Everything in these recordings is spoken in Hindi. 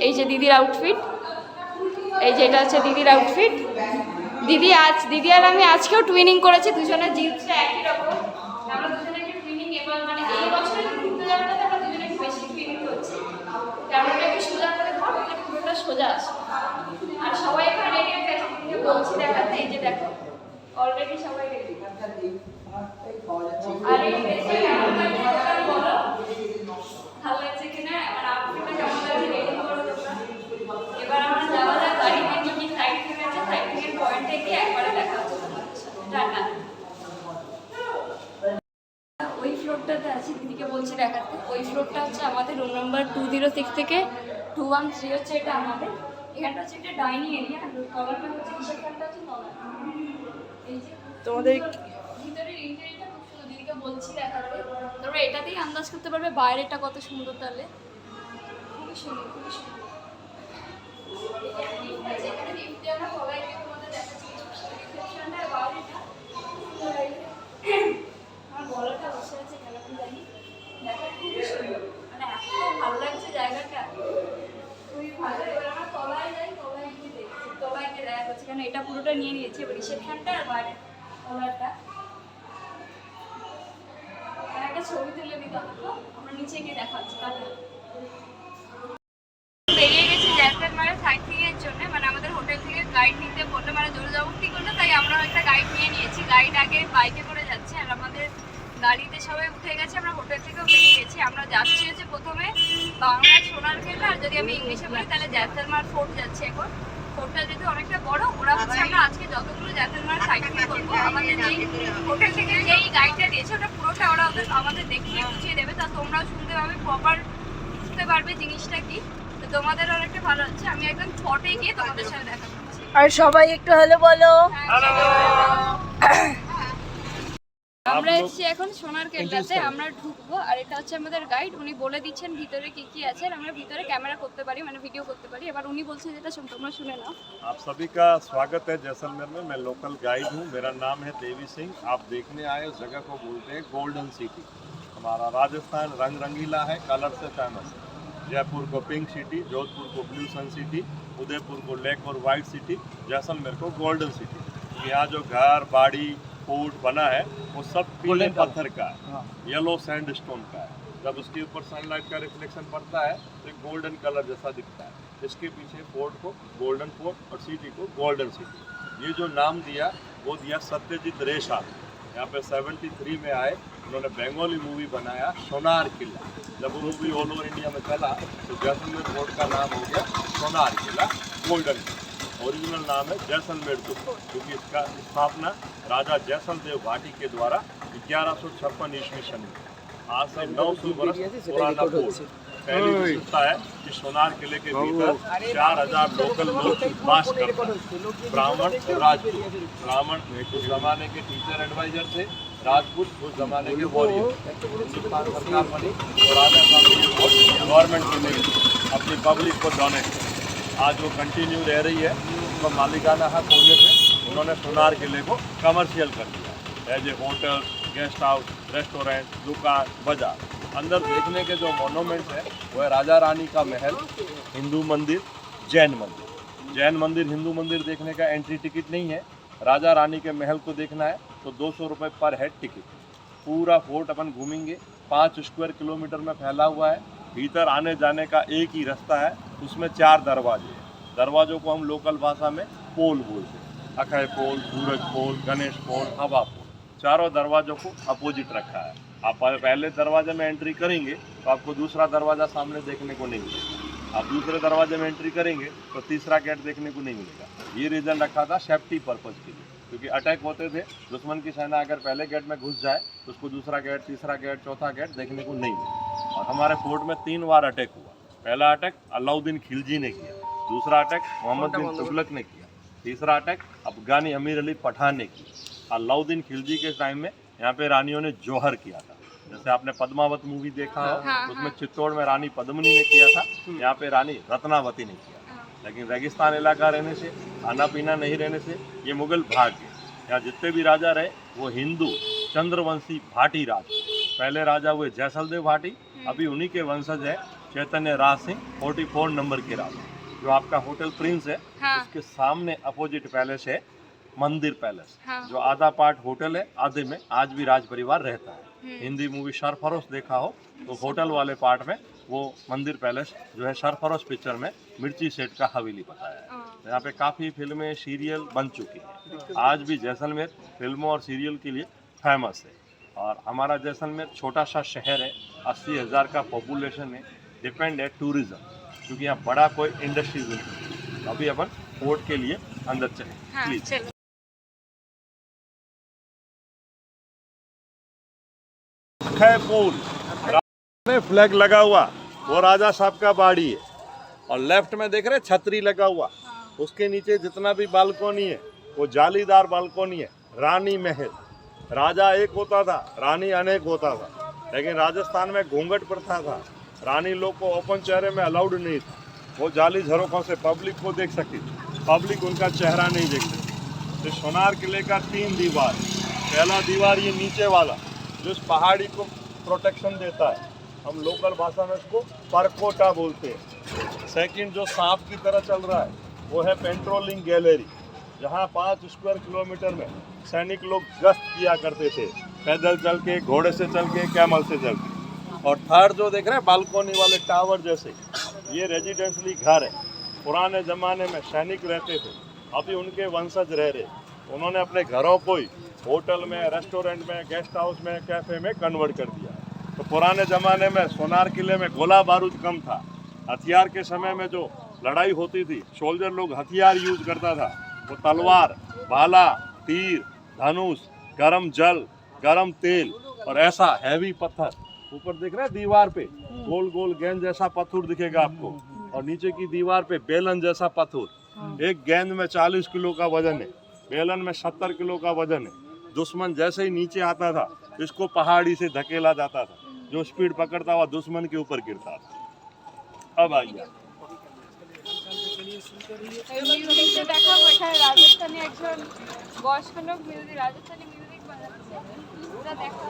এই যে দিদির আউটফিট, এই যে এটা হচ্ছে দিদির আউটফিট। দিদি আর আমি আজকেও টুইনিং করেছি, দুজনের জিন্সটা একই রকম। আমরা দুজনে একটু টুইনিং, এবার মানে এই বছরে ঘুরতে যাওয়ার কথা আমরা দুজনে একটু বেশি টুইনিং করছি। ক্যামেরাটা একটু সোজা করে ধর, পুরোটা সোজা আসে। আর সবাই এখানে রেডি হয়ে গেছে, বলছি দেখাতে। এই যে দেখো অলরেডি সবাই রেডি। আর এই বেশি বলো ভালো লাগছে কিনা, আমার আউটফিটটা কেমন লাগছে রেডি করো তোমরা। এবার আমরা যাওয়া যাক গাড়িতে, কি কি সাইড সিন আছে, সাইড সিনের পয়েন্টে গিয়ে একবারে দেখা হচ্ছে তোমাদের সাথে। টাটা। ওই ফ্লোরটাতে আছি, দিদিকে বলছি দেখাতে। ওই ফ্লোরটা হচ্ছে আমাদের রুম নাম্বার 206 থেকে 213 হচ্ছে এটা আমাদের। এখানটা হচ্ছে একটা ডাইনিং এরিয়া, আর তলাটা হচ্ছে রিসেপশনটা হচ্ছে তলা। এই যে তোমাদের ভিতরের ইন্টেরিয়রটা খুব সুন্দর, দিদিকে বলছি দেখাতে। তোমরা এটাতেই আন্দাজ করতে পারবে বাইরেটা কত সুন্দর। তাহলে খুবই সুন্দর, খুবই সুন্দর। এখানে গিফট আমরা সবাইকে তোমাদের দেখাচ্ছি রিসেপশনটা আর বাইরেটা। আমার গলাটা বসে আছে কেন জানি, দেখা খুবই সুন্দর, মানে এত ভালো লাগছে জায়গাটা, খুবই ভালো। এবার আমরা তলায় যাই, তলায় গিয়ে দেখছি, তলায় গিয়ে দেখা করছি, কারণ এটা পুরোটা নিয়ে নিয়েছি। এবার রিসেপশনটা আর বাইরে তলাটা একটা ছবি তুলে দিতে হতো, আমরা নিচে গিয়ে দেখাচ্ছি। বেরিয়ে গেছি জ্যাসলমেরের সাইট সিইং এর জন্য, মানে আমাদের হোটেল থেকে গাইড নিতে বললো, মানে জোর জবরদস্তি করলো, তাই আমরা একটা গাইড নিয়ে নিয়েছি। গাইড আগে বাইকে করে যাচ্ছে আর আমাদের গাড়িতে সবাই উঠে গেছে, আমরা হোটেল থেকেও বেরিয়ে গেছি। আমরা যাচ্ছি হচ্ছে প্রথমে বাংলায় সোনারকেল্লা, আর যদি আমি ইংলিশে বলি তাহলে জ্যাসলমের ফোর্ট যাচ্ছে। এখন ফোর্টটা যেহেতু অনেকটা বড়, ওরা হচ্ছে আমরা আজকে যতগুলো জ্যাসলমের সাইট সিইং করবো, আমাদের যেই হোটেল থেকে যেই গাইডটা দিয়েছে ওটা পুরোটা ওরা আমাদের দেখিয়ে বুঝিয়ে দেবে, তা তোমরাও শুনতে পাবে, প্রপার বুঝতে পারবে জিনিসটা কি। তোমাদের অনেকটা ভালো হচ্ছে। আমি একদম স্পটে গিয়ে তোমাদের সাথে দেখা করছি। আর সবাই একটু হ্যালো বলো। আমরা এসেছি এখন সোনারকেল্লাতে, আমরা ঢুকবো। আর এটা হচ্ছে আমাদের গাইড, উনি বলে দিচ্ছেন ভিতরে কি কি আছে। আর আমরা ভিতরে ক্যামেরা করতে পারি, মানে ভিডিও করতে পারি। এবার উনি বলছেন যেটা তোমরা শুনে নাও। आप सभी का स्वागत है जैसलमेर में। मैं लोकल गाइड हूँ, मेरा नाम है देवी सिंह। आप देखने आए उस जगह को बोलते हैं गोल्डन सिटी। हमारा राजस्थान रंग रंगीला है, कलर से फेमस है। जयपुर को पिंक सिटी, जोधपुर को ब्लू सन सिटी, उदयपुर को लेक और वाइट सिटी, जैसलमेर को गोल्डन सिटी। यहाँ जो घर बाड़ी फोर्ट बना है वो सब पीले पत्थर का है, येलो सैंडस्टोन का है। जब उसके ऊपर सनलाइट का रिफ्लेक्शन पड़ता है तो एक गोल्डन कलर जैसा दिखता है। इसके पीछे फोर्ट को गोल्डन फोर्ट और सिटी को गोल्डन सिटी। ये जो नाम दिया वो दिया सत्यजीत रे साहब। यहाँ पे 73 में आए, उन्होंने बंगाली मूवी बनाया सोनार किला। जब वो मूवी ऑल ओवर इंडिया में चला तो जैसलमेर फोर्ट का नाम हो गया सोनार किला, गोल्डन किला। ओरिजिनल नाम है जैसलमेर फोर्ट, क्योंकि इसका स्थापना राजा जैसल देव भाटी के द्वारा 1156 ईस्वी सन में। आज से 900 वर्ष पुराना फोर्ट। पहली विशेषता है कि सोनार किले के भीतर 4000 लोकल लोग वास करते हैं। ब्राह्मण और राजपूत। ब्राह्मण उस जमाने के टीचर एडवाइजर थे, राजपूत उस जमाने के वॉरियर। हिंदुस्तान सरकार बनी और राजा साहब ने गवर्नमेंट को नहीं अपनी पब्लिक को डोनेट किया। आज वो कंटिन्यू रह रही है। उसका मालिकाना हक होने से उन्होंने सोनार किले को कमर्शियल कर दिया। As a hotel, guest house, restaurant, दुकान, बाजार। अंदर देखने के जो मोनूमेंट्स है वो है राजा रानी का महल, हिंदू मंदिर, जैन मंदिर। जैन मंदिर, हिंदू मंदिर देखने का एंट्री टिकट नहीं है। राजा रानी के महल को देखना है तो 200 रुपये पर हेड टिकट। पूरा फोर्ट अपन घूमेंगे, 5 स्क्वायर किलोमीटर में फैला हुआ है। भीतर आने जाने का एक ही रास्ता है, उसमें 4 दरवाजे हैं। दरवाजों को हम लोकल भाषा में पोल बोलते हैं। अक्षय पोल, सूरज पोल, गणेश पोल, हवा पोल। चारों दरवाजों को अपोजिट रखा है। आप पहले दरवाजे में एंट्री करेंगे तो आपको दूसरा दरवाज़ा सामने देखने को नहीं मिलेगा। आप दूसरे दरवाजे में एंट्री करेंगे तो तीसरा गेट देखने को नहीं मिलेगा। ये रीज़न रखा था सेफ्टी पर्पज़ के लिए, क्योंकि अटैक होते थे। दुश्मन की सेना अगर पहले गेट में घुस जाए तो उसको दूसरा गेट, तीसरा गेट, चौथा गेट देखने को नहीं मिलेगा। और हमारे फोर्ट में 3 बार अटैक हुआ। पहला अटैक अलाउद्दीन खिलजी ने किया, दूसरा अटैक मोहम्मद बिन तुगलक ने किया, तीसरा अटैक अफगानी अमीर अली पठान ने किया। अलाउद्दीन खिलजी के टाइम में यहाँ पे रानियों ने जौहर किया था। जैसे आपने पद्मावत मूवी देखा हो, उसमें चित्तौड़ में रानी पद्मिनी ने किया था, यहाँ पे रानी रत्नावती ने किया। लेकिन रेगिस्तान इलाका रहने से, खाना पीना नहीं रहने से ये मुगल भाग गए। यहाँ जितने भी राजा रहे वो हिंदू चंद्रवंशी भाटी राज। पहले राजा हुए जैसलदेव भाटी, अभी उन्हीं के वंशज है चैतन्य राज सिंह 44 नंबर के राजा, जो आपका होटल प्रिंस है हाँ। उसके सामने अपोजिट पैलेस है मंदिर पैलेस, हाँ। जो आधा पार्ट होटल है, आधे में आज भी राज परिवार रहता है। हिंदी मूवी सरफरोश देखा हो तो होटल वाले पार्ट में वो मंदिर पैलेस जो है सरफरोश पिक्चर में मिर्ची सेठ का हवेली बताया है। यहाँ पे काफ़ी फिल्में सीरियल बन चुकी हैं। आज भी जैसलमेर फिल्मों और सीरियल के लिए फेमस है। और हमारा जैसलमेर छोटा सा शहर है, 80,000 का पॉपुलेशन है, डिपेंड है टूरिज्म, क्योंकि यहाँ बड़ा कोई इंडस्ट्रीज नहीं। अभी अपन पोर्ट के लिए अंदर चले हाँ, प्लीज। चलो। पुल फ्लैग लगा हुआ वो राजा साहब का बाड़ी है, और लेफ्ट में देख रहे छतरी लगा हुआ, उसके नीचे जितना भी बालकोनी है वो जालीदार बालकोनी है। रानी महल, राजा एक होता था, रानी अनेक होता था, लेकिन राजस्थान में घूंघट प्रथा था, रानी लोग को ओपन चेहरे में अलाउड नहीं था। वो जाली झरोखों से पब्लिक को देख सकती थी, पब्लिक उनका चेहरा नहीं देख सकती। तो सोनार किले का 3 दीवार, पहला दीवार ये नीचे वाला जो इस पहाड़ी को प्रोटेक्शन देता है, हम लोकल भाषा में उसको परकोटा बोलते हैं। सेकंड जो सांप की तरह चल रहा है वो है पेट्रोलिंग गैलरी, जहाँ 5 स्क्वायर किलोमीटर में सैनिक लोग गश्त किया करते थे, पैदल चल के, घोड़े से चल के, कैमल से चल के। और थर्ड जो देख रहे हैं बालकोनी वाले टावर जैसे, ये रेजिडेंशली घर है। पुराने ज़माने में सैनिक रहते थे, अभी उनके वंशज रह रहे, उन्होंने अपने घरों को ही होटल में, रेस्टोरेंट में, गेस्ट हाउस में, कैफ़े में कन्वर्ट कर दिया। तो पुराने ज़माने में सोनार किले में गोला बारूद कम था, हथियार के समय में जो लड़ाई होती थी, सोल्जर लोग हथियार यूज करता था, वो तलवार, भाला, तीर, धनुष, गरम जल, गरम तेल और ऐसा हैवी पत्थर। ऊपर देख रहे हैं दीवार पे गोल गोल गेंद जैसा पत्थर दिखेगा आपको, और नीचे की दीवार पे बेलन जैसा पत्थर। एक गेंद में 40 किलो का वजन है, बेलन में 70 किलो का वजन है। दुश्मन जैसे ही नीचे आता था इसको पहाड़ी से धकेला जाता था, जो स्पीड पकड़ता हुआ दुश्मन के ऊपर गिरता था। अब आइए মিউজিকটা দেখাবো। এখানে রাজস্থানি একজন বয়স্ক লোক রাজস্থানি মিউজিক বাজাচ্ছে, ওটা দেখাবো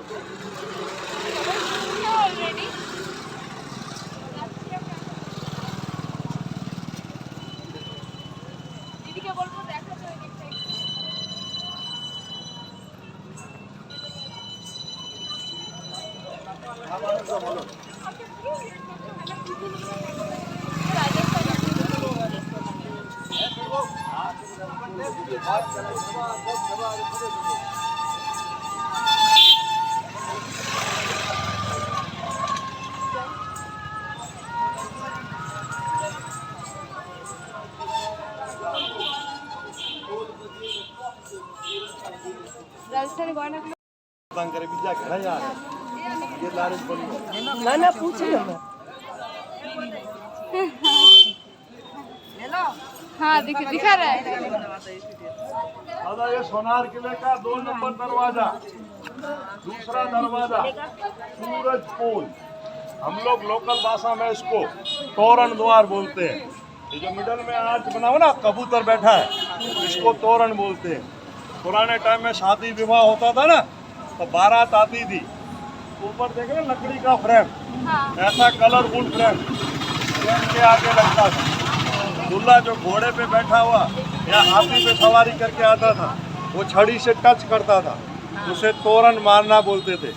অলরেডি। দিদিকে বলবো দেখাতে ওই দিকটা একটু। राजस्थानी गहना करे बीजा घर यार ये लारिस बन ना ना पूछ लो मैं। हाँ दिखा रहा है। दादा ये सोनार किले का 2 नंबर दरवाजा, दूसरा दरवाजा सूरज पोल, हम लोग लोकल भाषा में इसको तोरण द्वार बोलते हैं। ये जो मिडल में आर्च बना हुआ ना, कबूतर बैठा है, इसको तोरण बोलते हैं। पुराने टाइम में शादी विवाह होता था ना, तो बारात आती थी, ऊपर देख रहे लकड़ी का फ्रेम, ऐसा कलरफुल फ्रेम के आगे लगता था। दूल्हा जो घोड़े पे बैठा हुआ या हाथी पे सवारी करके आता था, वो छड़ी से टच करता था, उसे तोरण मारना बोलते थे।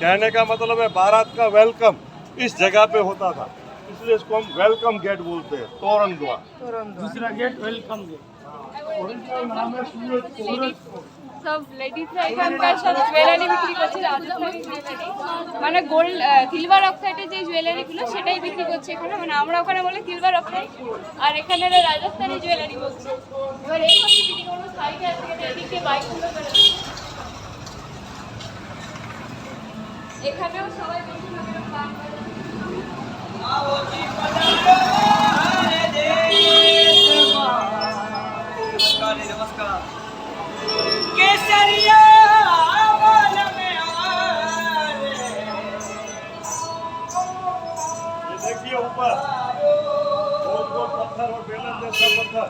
कहने का मतलब है बारात का वेलकम इस जगह पे होता था, इसलिए इसको हम वेलकम गेट बोलते हैं, तोरण द्वार। दूसरा गेट वेलकम गेट। ओरिजिनल नाम है सूरज। সব লেডিসরা এখানকার সব জুয়েলারি বিক্রি করছে, রাজস্থানি জুয়েলারি, মানে গোল্ড সিলভার অক্সাইডের যে জুয়েলারিগুলো সেটাই বিক্রি করছে এখানে। মানে আমরা ওখানে বলি সিলভার অক্সাইড, আর এখানে রাজস্থানি জুয়েলারি বলছে। এবার এই হচ্ছে দিদি কোনো সাইডে আছে, এদিকে বাইকগুলো বেরোচ্ছে, এখানেও সবাই বেশিরভাগ এরকম গান বাজাচ্ছে। नमस्कार केसरिया ये देखिए ऊपर गोल गोल पत्थर और बेलन जैसा पत्थर,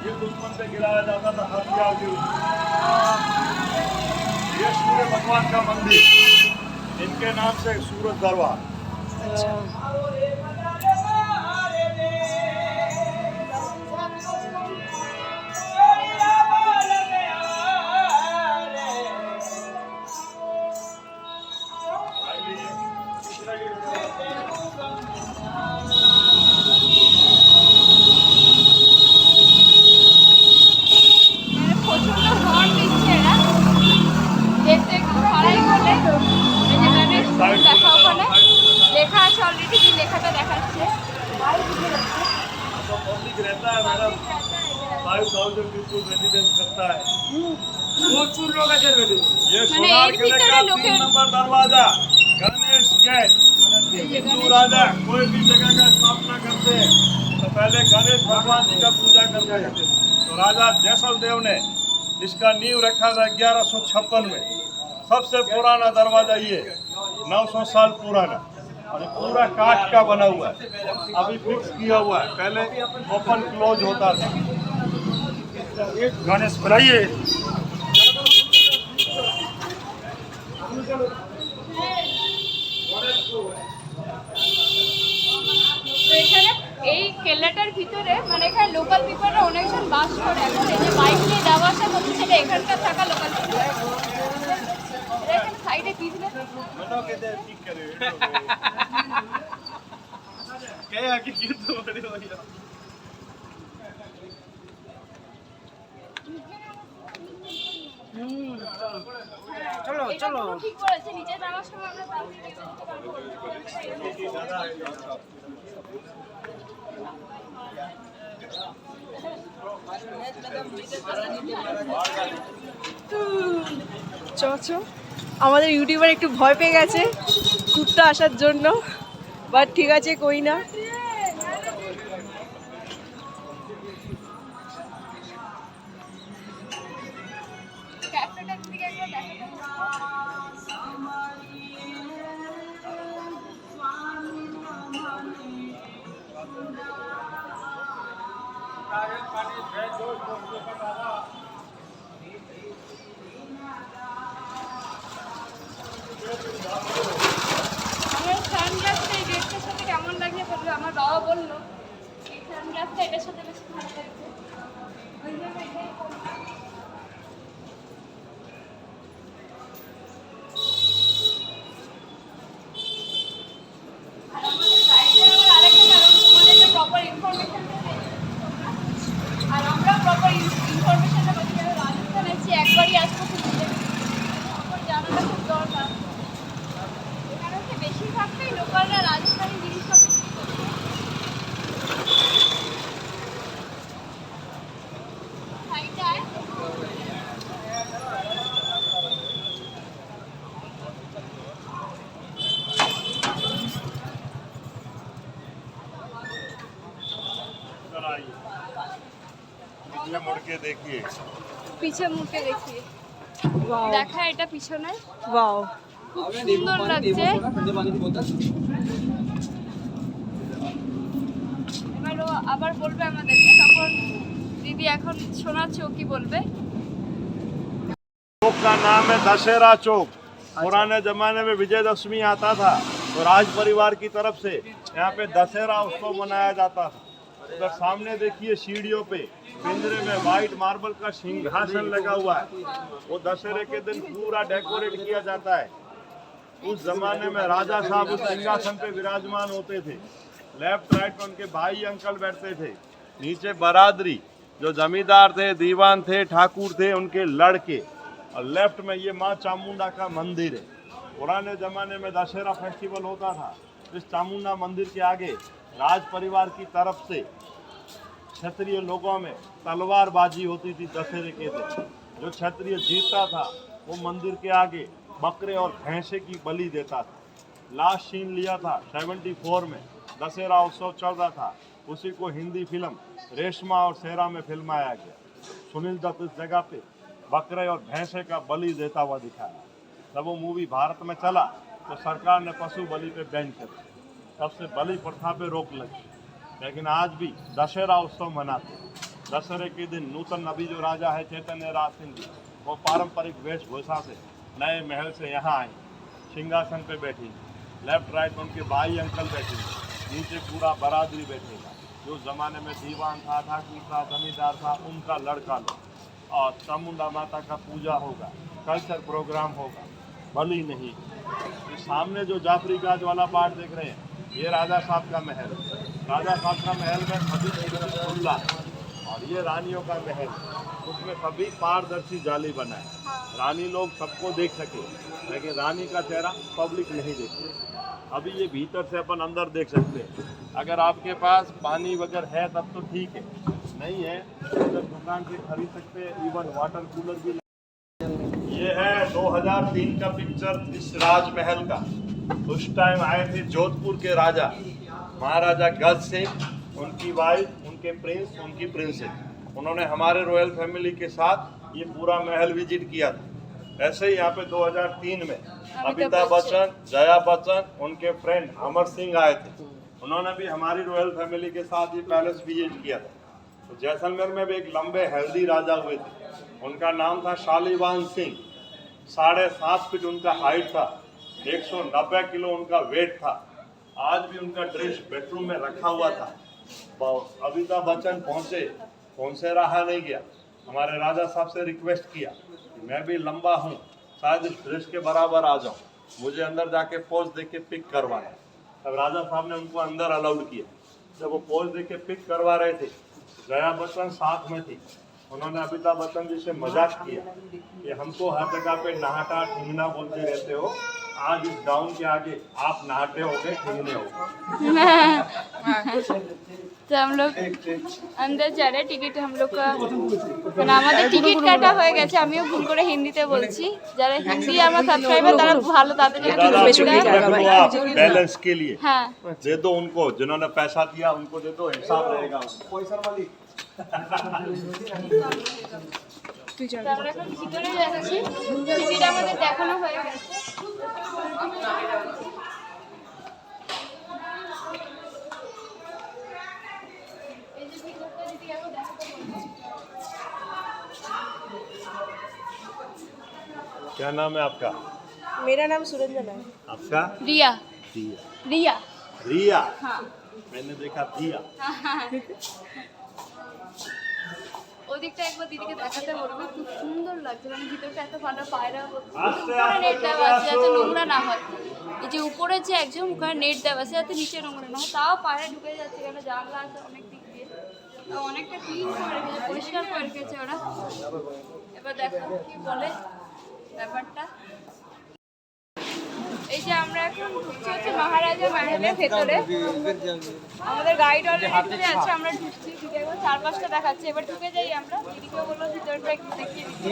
ये दुश्मन से गिराया जाता था हथियार के ऊपर। ये सूर्य भगवान का मंदिर, इनके नाम से सूरज दरबार। প্রচন্ড হর্ন দিচ্ছে এরা, দেখতে একটু ভাড়াই বলে। এই যে গণেশ ঠাকুর দেখা, ওখানে লেখা আছে অলরেডি, কি লেখাটা দেখাচ্ছে। पब्लिक रहता है मैडम, 5000 पीपल रेजिडेंस करता है। প্রচুর লোক আছে ভেতরে। ये मैंने सोनार एक किले भी का तरह 3 नंबर दरवाजा गणेश गेट। हिंदू राजा कोई भी जगह का स्थापना करते हैं तो पहले गणेश भगवान जी का पूजा करते हैं। तो राजा जैसल देव ने इसका नींव रखा था 1156 में। सबसे पुराना दरवाजा ये 900 साल पुराना, और ये पूरा काठ का बना हुआ है, अभी फिक्स किया हुआ है, पहले ओपन क्लोज होता था। গণেশ বুলাইয়ে তো এখানে এই কেল্লাটার ভিতরে মানে এখানে লোকাল পিপলরা অনেকজন বাস করে। এখন এই যে বাইক নিয়ে যাওয়া আসা করছে, সেটা এখানকার থাকা লোকাল পিপল। এখানে সাইডে কি দিলে চলো এটা চলো পুরো ঠিক করেছে, নিচে নামার সময় আমরা বালতি নিয়ে যেতে পারবো। চ আমাদের ইউটিউবার একটু ভয় পেয়ে গেছে কুত্তা আসার জন্য, বাট ঠিক আছে কই না। ক্যাফেটার দিকে একবার দেখাতে আমার সানগ্লাসটা এই ড্রেসটার সাথে কেমন লাগে বলবে। আমার বাবা বললো এই সানগ্লাসটা এটার সাথে বেশি ভালো লাগছে, ওই জন্য এটাই করলাম। আর আমাদের গাইডের আবার আরেকটা কারণ, তোমাদেরকে প্রপার ইনফরমেশনটা আর আমরা প্রপার ইনফরমেশনটা পাচ্ছি। যারা রাজস্থান এসেছি একবারই আসবো, খুব খবর জানাটা খুব দরকার। এখানে হচ্ছে বেশিরভাগটাই লোকালরা রাজস্থানী জিনিসপত্র সাইডটায় इधर आइए, पीछे मुड़ के देखिए। পিছে মুখে দেখিয়ে ওয়াও দেখা, এটা পিছনে ওয়াও খুব সুন্দর লাগছে। এবার ও আবার বলবে আমাদেরকে, তখন দিদি এখন শোনাচ্ছে ও কি বলবে। चौक का नाम है दशहरा चौक। पुराने जमाने में विजयदशमी आता था तो राज परिवार की तरफ से यहाँ पे दशहरा उत्सव मनाया जाता था। उधर सामने देखिए सीढ़ियों पे पिंजरे में व्हाइट मार्बल का सिंहासन लगा हुआ है। वो दशहरे के दिन पूरा डेकोरेट किया जाता है। उस जमाने में राजा साहब उस सिंहासन पे विराजमान होते थे। लेफ्ट राइट में उनके भाई अंकल बैठते थे। नीचे बरादरी, जो जमींदार थे, दीवान थे, ठाकुर थे, उनके लड़के। और लेफ्ट में ये माँ चामुंडा का मंदिर है। पुराने जमाने में दशहरा फेस्टिवल होता था। इस चामुंडा मंदिर के आगे राज परिवार की तरफ से क्षत्रिय लोगों में तलवारबाजी होती थी दशहरे के दिन। जो क्षत्रिय जीतता था वो मंदिर के आगे बकरे और भैंसे की बलि देता था। लास्ट सीन लिया था 74 में, दशहरा उत्सव चल रहा था, उसी को हिंदी फिल्म रेशमा और शेरा में फिल्माया गया। सुनील दत्त इस जगह पे बकरे और भैंसे का बलि देता हुआ दिखाया। जब वो मूवी भारत में चला तो सरकार ने पशु बलि पे बैन कर दिया। तब से बलि प्रथा पे रोक लगी। लेकिन आज भी दशहरा उत्सव मनाते हैं। दशहरे के दिन नूतन अभी जो राजा है चैतन्य राज सिंह जी, वो पारंपरिक वेशभूषा से नए महल से यहाँ आए, सिंहासन पे बैठी। लेफ्ट राइट उनके भाई अंकल बैठेंगे, नीचे पूरा बरादरी बैठेगा। जो ज़माने में दीवान था, ठाकुर था, जमींदार था, उनका लड़का लोग, और चामुंडा माता का पूजा होगा, कल्चर प्रोग्राम होगा, भली नहीं। तो सामने जो जाफरी गाज वाला पार्ट देख रहे हैं, ये राजा साहब का महल है। राजा साहब का महल में सभी चीज़ें खुला है, और ये रानियों का महल है, उसमें सभी पारदर्शी जाली बना है। रानी लोग सबको देख सके, लेकिन रानी का चेहरा पब्लिक नहीं देखती। अभी ये भीतर से अपन अंदर देख सकते हैं। अगर आपके पास पानी वगैरह है तब तो ठीक है, नहीं है तो दुकान से खरीद सकते हैं। इवन वाटर कूलर भी। ये है 2003 का पिक्चर इस राजमहल का। उस टाइम आए थे जोधपुर के राजा महाराजा गज सिंह, उनकी वाइफ, उनके प्रिंस, उनकी प्रिंसेस। उन्होंने हमारे रॉयल फैमिली के साथ ये पूरा महल विजिट किया था। ऐसे ही यहाँ पे 2003 में अमिताभ बच्चन, जया बच्चन, उनके फ्रेंड अमर सिंह आए थे। उन्होंने भी हमारी रॉयल फैमिली के साथ ये पैलेस विजिट किया था। तो जैसलमेर में भी एक लंबे हेल्दी राजा हुए थे, उनका नाम था शालीवान सिंह। 7.5 फीट उनका हाइट था, 190 किलो उनका वेट था। आज भी उनका ड्रेस बेडरूम में रखा हुआ था। अमिताभ बच्चन पहुंचे रहा नहीं गया। हमारे राजा साहब से रिक्वेस्ट किया कि मैं भी लंबा हूँ, शायद इस ड्रेस के बराबर आ जाऊँ, मुझे अंदर जाके पोज दे के पिक करवाना। तब राजा साहब ने उनको अंदर अलाउड किया। जब वो पोज दे के पिक करवा रहे थे, जया बच्चन साथ में थी। उन्होंने अमिताभ बच्चन जी से मजाक किया कि हमको हर जगह पे नहाटा ठिंगना बोलते रहते हो, आज इस गाउन के आगे आप नहाटे हो गए, ठिंगने हो गए। तो हम लोग अंदर जा रहे, टिकट हम लोग का মানে আমাদের টিকিট কাটা হয়ে গেছে। আমিও ভুল করে হিন্দিতে বলছি, যারা হিন্দি আমার সাবস্ক্রাইবার तारा ভালো, ताদের জন্য बैलेंस के लिए हाँ दे दो उनको, जिन्होंने पैसा दिया उनको दे दो, हिसाब रहेगा। তো আমরা এখন ভিতরে যাচ্ছি। টিকিট আমাদের দেখানো হয়ে গেছে। এই যে ভিতরটা যদি আমি দেখাতে বলছি। क्या नाम है आपका? मेरा नाम सुरंजना है। आपका? रिया। दिया। रिया। रिया। हाँ मैंने देखा दिया। ওদিকটা একবার দিদিকে দেখাতে বলবো, খুব সুন্দর লাগছে। মানে ভিতরটা এত ভালো, পায়রা আস্তে নেট দেওয়া আছে যাতে নোংরা না হয়। এই যে উপরে যে একজন ওখানে নেট দেওয়া আছে যাতে নিচে নোংরা না হয়, তাও পায়রা ঢুকে যাচ্ছে। কেন জানলা আছে অনেক দিক দিয়ে, অনেকটা ক্লিন করে রেখেছে, পরিষ্কার করে রেখেছে ওরা। এবার দেখো কি বলে ব্যাপারটা। এই যে আমরা এখন ঢুকছি হচ্ছে মহারাজা মহলের ভেতরে। আমাদের গাইড অলরেডি ঢুকে আছে, আমরা ঢুকছি। দিদি একবার চারপাশটা দেখাচ্ছে, এবার ঢুকে যাই আমরা। দিদিকেও বললো ভিতরটা একটু দেখিয়ে দিচ্ছি।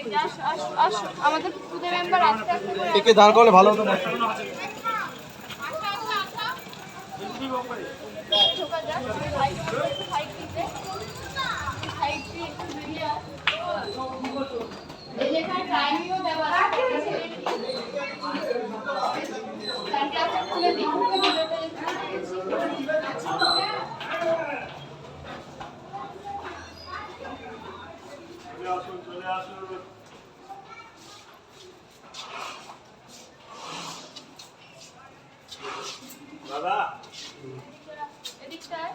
এই যে আসো, আমাদের পুজো মেম্বার আস্তে আস্তে করে একে দাঁড় করলে ভালো হতো না। ঢোকা যাক। সাইড দিতে সাইড দিয়ে একটু বেরিয়ে আস। এই যে এখানে টাইমিংও দেওয়া আছে। সানগ্লাসটা খুলে দিই। चले आसो। दादा এদিকটায়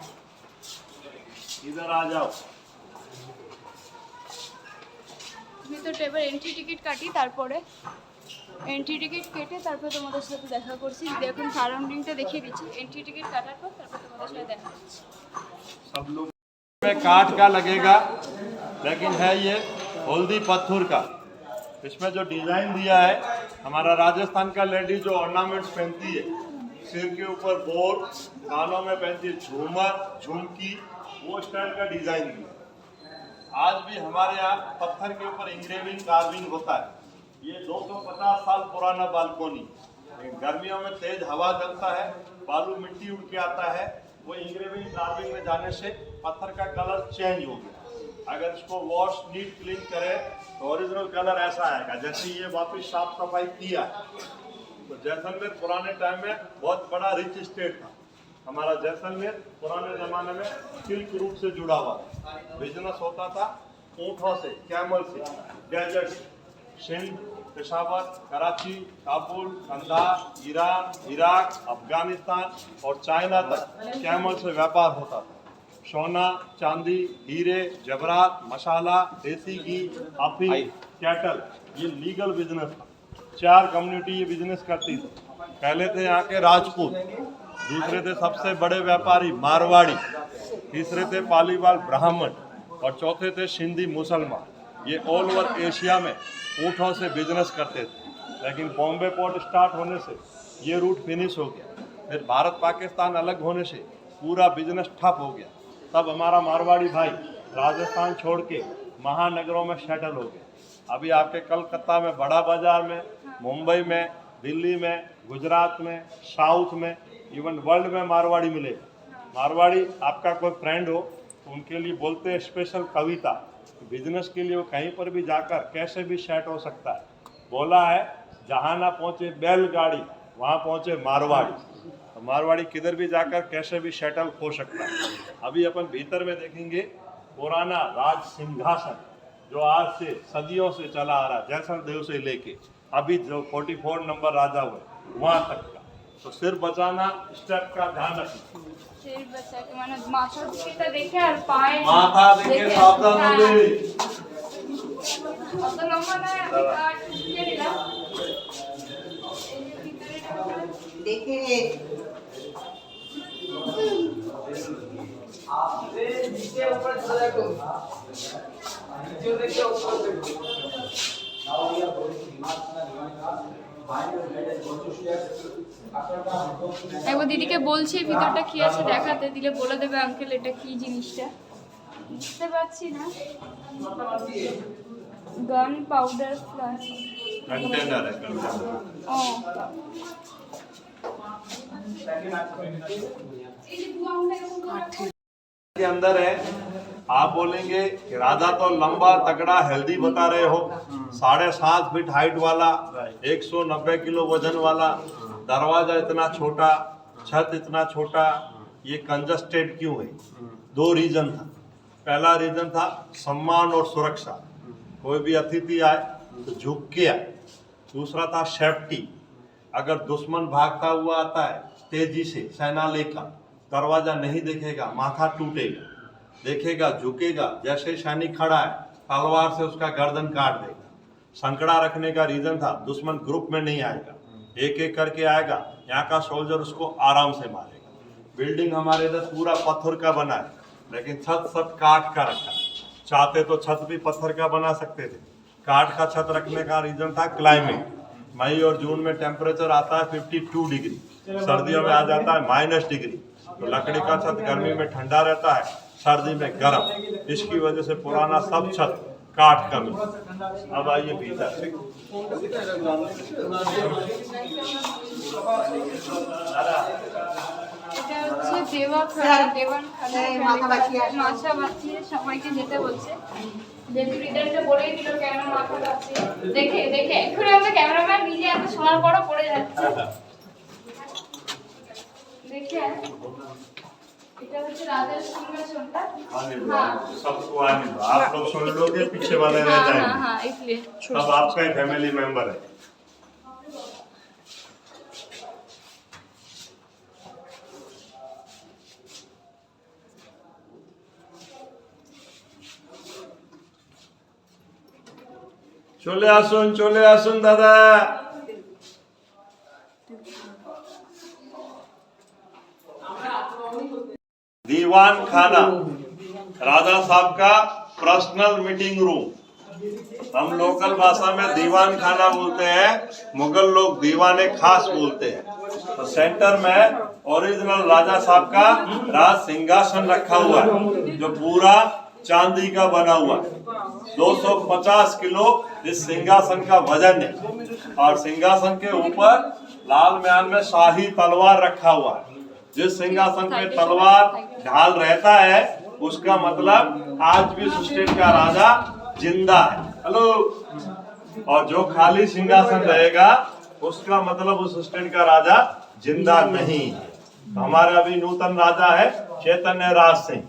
इधर आ जाओ। ভিতরটা এবার এন্ট্রি টিকিট কাটি, তারপরে এন্ট্রি টিকিট কেটে তারপরে তোমাদের সাথে দেখা করছি। যদি এখন সারাউন্ডিংটা দেখিয়ে দিচ্ছি, এন্ট্রি টিকিট কাটার পর তারপর তোমাদের সাথে দেখা করছি। सब लोग में काठ का लगेगा, लेकिन है ये हल्दी पत्थर का। इसमें जो डिजाइन दिया है, हमारा राजस्थान का लेडी जो ऑर्नामेंट्स पहनती है, सिर के ऊपर बोर, कानों में पहनती है झूमर, झुमकी, वो स्टाइल का डिजाइन दिया। आज भी हमारे यहाँ पत्थर के ऊपर इंग्रेविंग कार्विंग होता है। ये 250 साल पुराना बालकोनी। गर्मियों में तेज हवा चलता है, बालू मिट्टी उड़ के आता है, वो इंग्रेविंग कार्विंग में जाने से पत्थर का कलर चेंज हो गया। अगर इसको वॉश नीट क्लीन करें तो ओरिजिनल कलर ऐसा आएगा, जैसे ये वापस साफ सफाई किया है। तो जैसलमेर पुराने टाइम में बहुत बड़ा रिच स्टेट था। हमारा जैसलमेर पुराने ज़माने में सिल्क रूट से जुड़ा हुआ बिजनेस होता था, ऊँटों से, कैमल से, desert, Sindh, Peshawar, Karachi, Kabul, Kandahar, Iran, Iraq, Afghanistan और चाइना तक कैमल से व्यापार होता था। सोना, चांदी, हीरे, जवाहरात, मसाला, देसी घी, अफीम, कैटल, ये लीगल बिजनेस था। 4 कम्युनिटी ये बिजनेस करती थी। पहले थे यहाँ के राजपूत, दूसरे थे सबसे बड़े व्यापारी मारवाड़ी, तीसरे थे पालीवाल ब्राह्मण और चौथे थे सिंधी मुसलमान। ये ऑल ओवर एशिया में ऊँटों से बिजनेस करते थे, लेकिन बॉम्बे पोर्ट स्टार्ट होने से ये रूट फिनिश हो गया। फिर भारत पाकिस्तान अलग होने से पूरा बिजनेस ठप हो गया। तब हमारा मारवाड़ी भाई राजस्थान छोड़ के महानगरों में सेटल हो गए। अभी आपके कलकत्ता में, बड़ा बाजार में, मुंबई में, दिल्ली में, गुजरात में, साउथ में, इवन वर्ल्ड में मारवाड़ी मिलेगा। मारवाड़ी आपका कोई फ्रेंड हो तो उनके लिए बोलते हैं स्पेशल कविता। बिजनेस के लिए वो कहीं पर भी जाकर कैसे भी सेट हो सकता है। बोला है जहाँ ना पहुँचे बैलगाड़ी वहाँ पहुँचे मारवाड़ी। तो मारवाड़ी किधर भी जाकर कैसे भी सेटल हो सकता है। अभी अपन भीतर में देखेंगे पुराना राज सिंहासन जो आज से सदियों से चला आ रहा है, जैसलमेर से लेके अभी जो 44 नंबर राजा हुए वहाँ तक का। तो सिर बचाना, स्टेप का ध्यान रखना। सिर बचा के माने माथा दिखेता देखे और पाए माथा देखे सावधान हो गए। অত লম্বা না ঢুকে দিলাম দেখে आपसे नीचे ऊपर चला जाओ नीचे देखिए ऊपर देखो now we are going to একবার দিদিকে বলছি ভিতরটা কি আছে দেখাতে, দিলে বলে দেবে আঙ্কেল এটা কি জিনিসটা। বুঝতে পারছি না। গান পাউডার ফ্লাস कंटेनर है, कंटेनर। ও के अंदर है। आप बोलेंगे कि राजा तो लंबा तगड़ा हेल्दी बता रहे हो, 7.5 फीट हाइट वाला, 190 किलो वजन वाला, दरवाजा इतना छोटा, छत इतना छोटा, ये कंजस्टेड क्यों है? 2 रीजन था। पहला रीजन था सम्मान और सुरक्षा, कोई भी अतिथि आए तो झुक के आए। दूसरा था सेफ्टी, अगर दुश्मन भागता हुआ आता है तेजी से सेना लेकर, दरवाजा नहीं देखेगा, माथा टूटेगा, देखेगा झुकेगा, जैसे सैनिक खड़ा है तलवार से उसका गर्दन काट देगा। संकड़ा रखने का रीजन था दुश्मन ग्रुप में नहीं आएगा, एक एक करके आएगा, यहाँ का सोल्जर उसको आराम से मारेगा। बिल्डिंग हमारे इधर पूरा पत्थर का बना है, लेकिन छत सब काठ का रखा है। चाहते तो छत भी पत्थर का बना सकते थे। काठ का छत रखने का रीजन था क्लाइमेट। मई और जून में टेम्परेचर आता है 52 डिग्री, सर्दियों में आ जाता है -डिग्री। तो लकड़ी का छत गर्मी में ठंडा रहता है, सर्दी में गर्म। इसकी वजह से पुराना सब छत काठ का मिला। अब आइए भीतर। এটা হচ্ছে দেওয়ানখানা মাথা বাঁচিয়ে সবাইকে যেতে বলছে। যেহেতু রিটার্নটা বলেই দিল কেন মাথা বাঁচিয়ে, দেখে দেখে এক্ষুনি আমাদের ক্যামেরাম্যান নিজে এত শোনার পরও পড়ে যাচ্ছে। দেখে এটা হচ্ছে রাজার সিংহাসনটা। हाँ सबको आने दो, आप लोग सुन लोगे, पीछे वाले रह हाँ जाएंगे। हाँ इसलिए सब आपका ही फैमिली मेंबर है। চলে আসুন দাদা। दीवान खाना, राजा साहब का पर्सनल मीटिंग रूम। हम लोकल भाषा में दीवान खाना बोलते हैं, मुगल लोग दीवाने खास बोलते हैं। तो सेंटर में ओरिजिनल राजा साहब का राज सिंहासन रखा हुआ है, जो पूरा चांदी का बना हुआ है। 250 किलो इस सिंहासन का वजन है। और सिंहासन के ऊपर लाल म्यान में शाही तलवार रखा हुआ है। जिस सिंहासन पे तलवार ढाल रहता है, उसका मतलब आज भी उस स्टेट का राजा जिंदा है। हेलो। और जो खाली सिंहासन रहेगा, उसका मतलब उस स्टेट का राजा जिंदा नहीं है। तो हमारा अभी नूतन राजा है चैतन्य राज सिंह।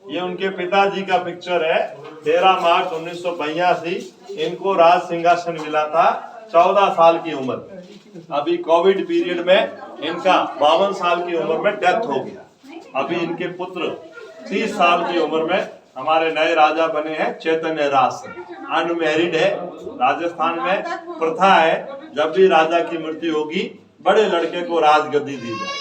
ये उनके पिताजी का पिक्चर है। 13 मार्च 1982 इनको राज सिंहासन मिला था। 14 साल की उम्र। अभी कोविड पीरियड में इनका 52 साल की उम्र में डेथ हो गया। अभी इनके पुत्र 30 साल की उम्र में हमारे नए राजा बने हैं चैतन्य राज सिंह। अनमैरिड है। राजस्थान में प्रथा है, जब भी राजा की मृत्यु होगी बड़े लड़के को राजगद्दी दी जाए,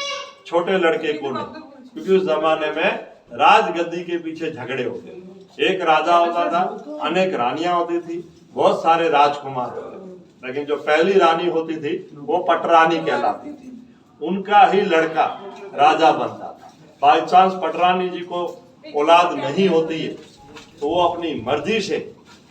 छोटे लड़के को नहीं, क्योंकि उस जमाने में राजगद्दी के पीछे झगड़े होते थे। एक राजा होता था, अनेक रानियां होती थी, बहुत सारे राजकुमार होते थे, लेकिन जो पहली रानी होती थी वो पटरानी कहलाती थी। उनका ही लड़का राजा बनता था। बाई चांस पटरानी जी को औलाद नहीं होती है तो वो अपनी मर्जी से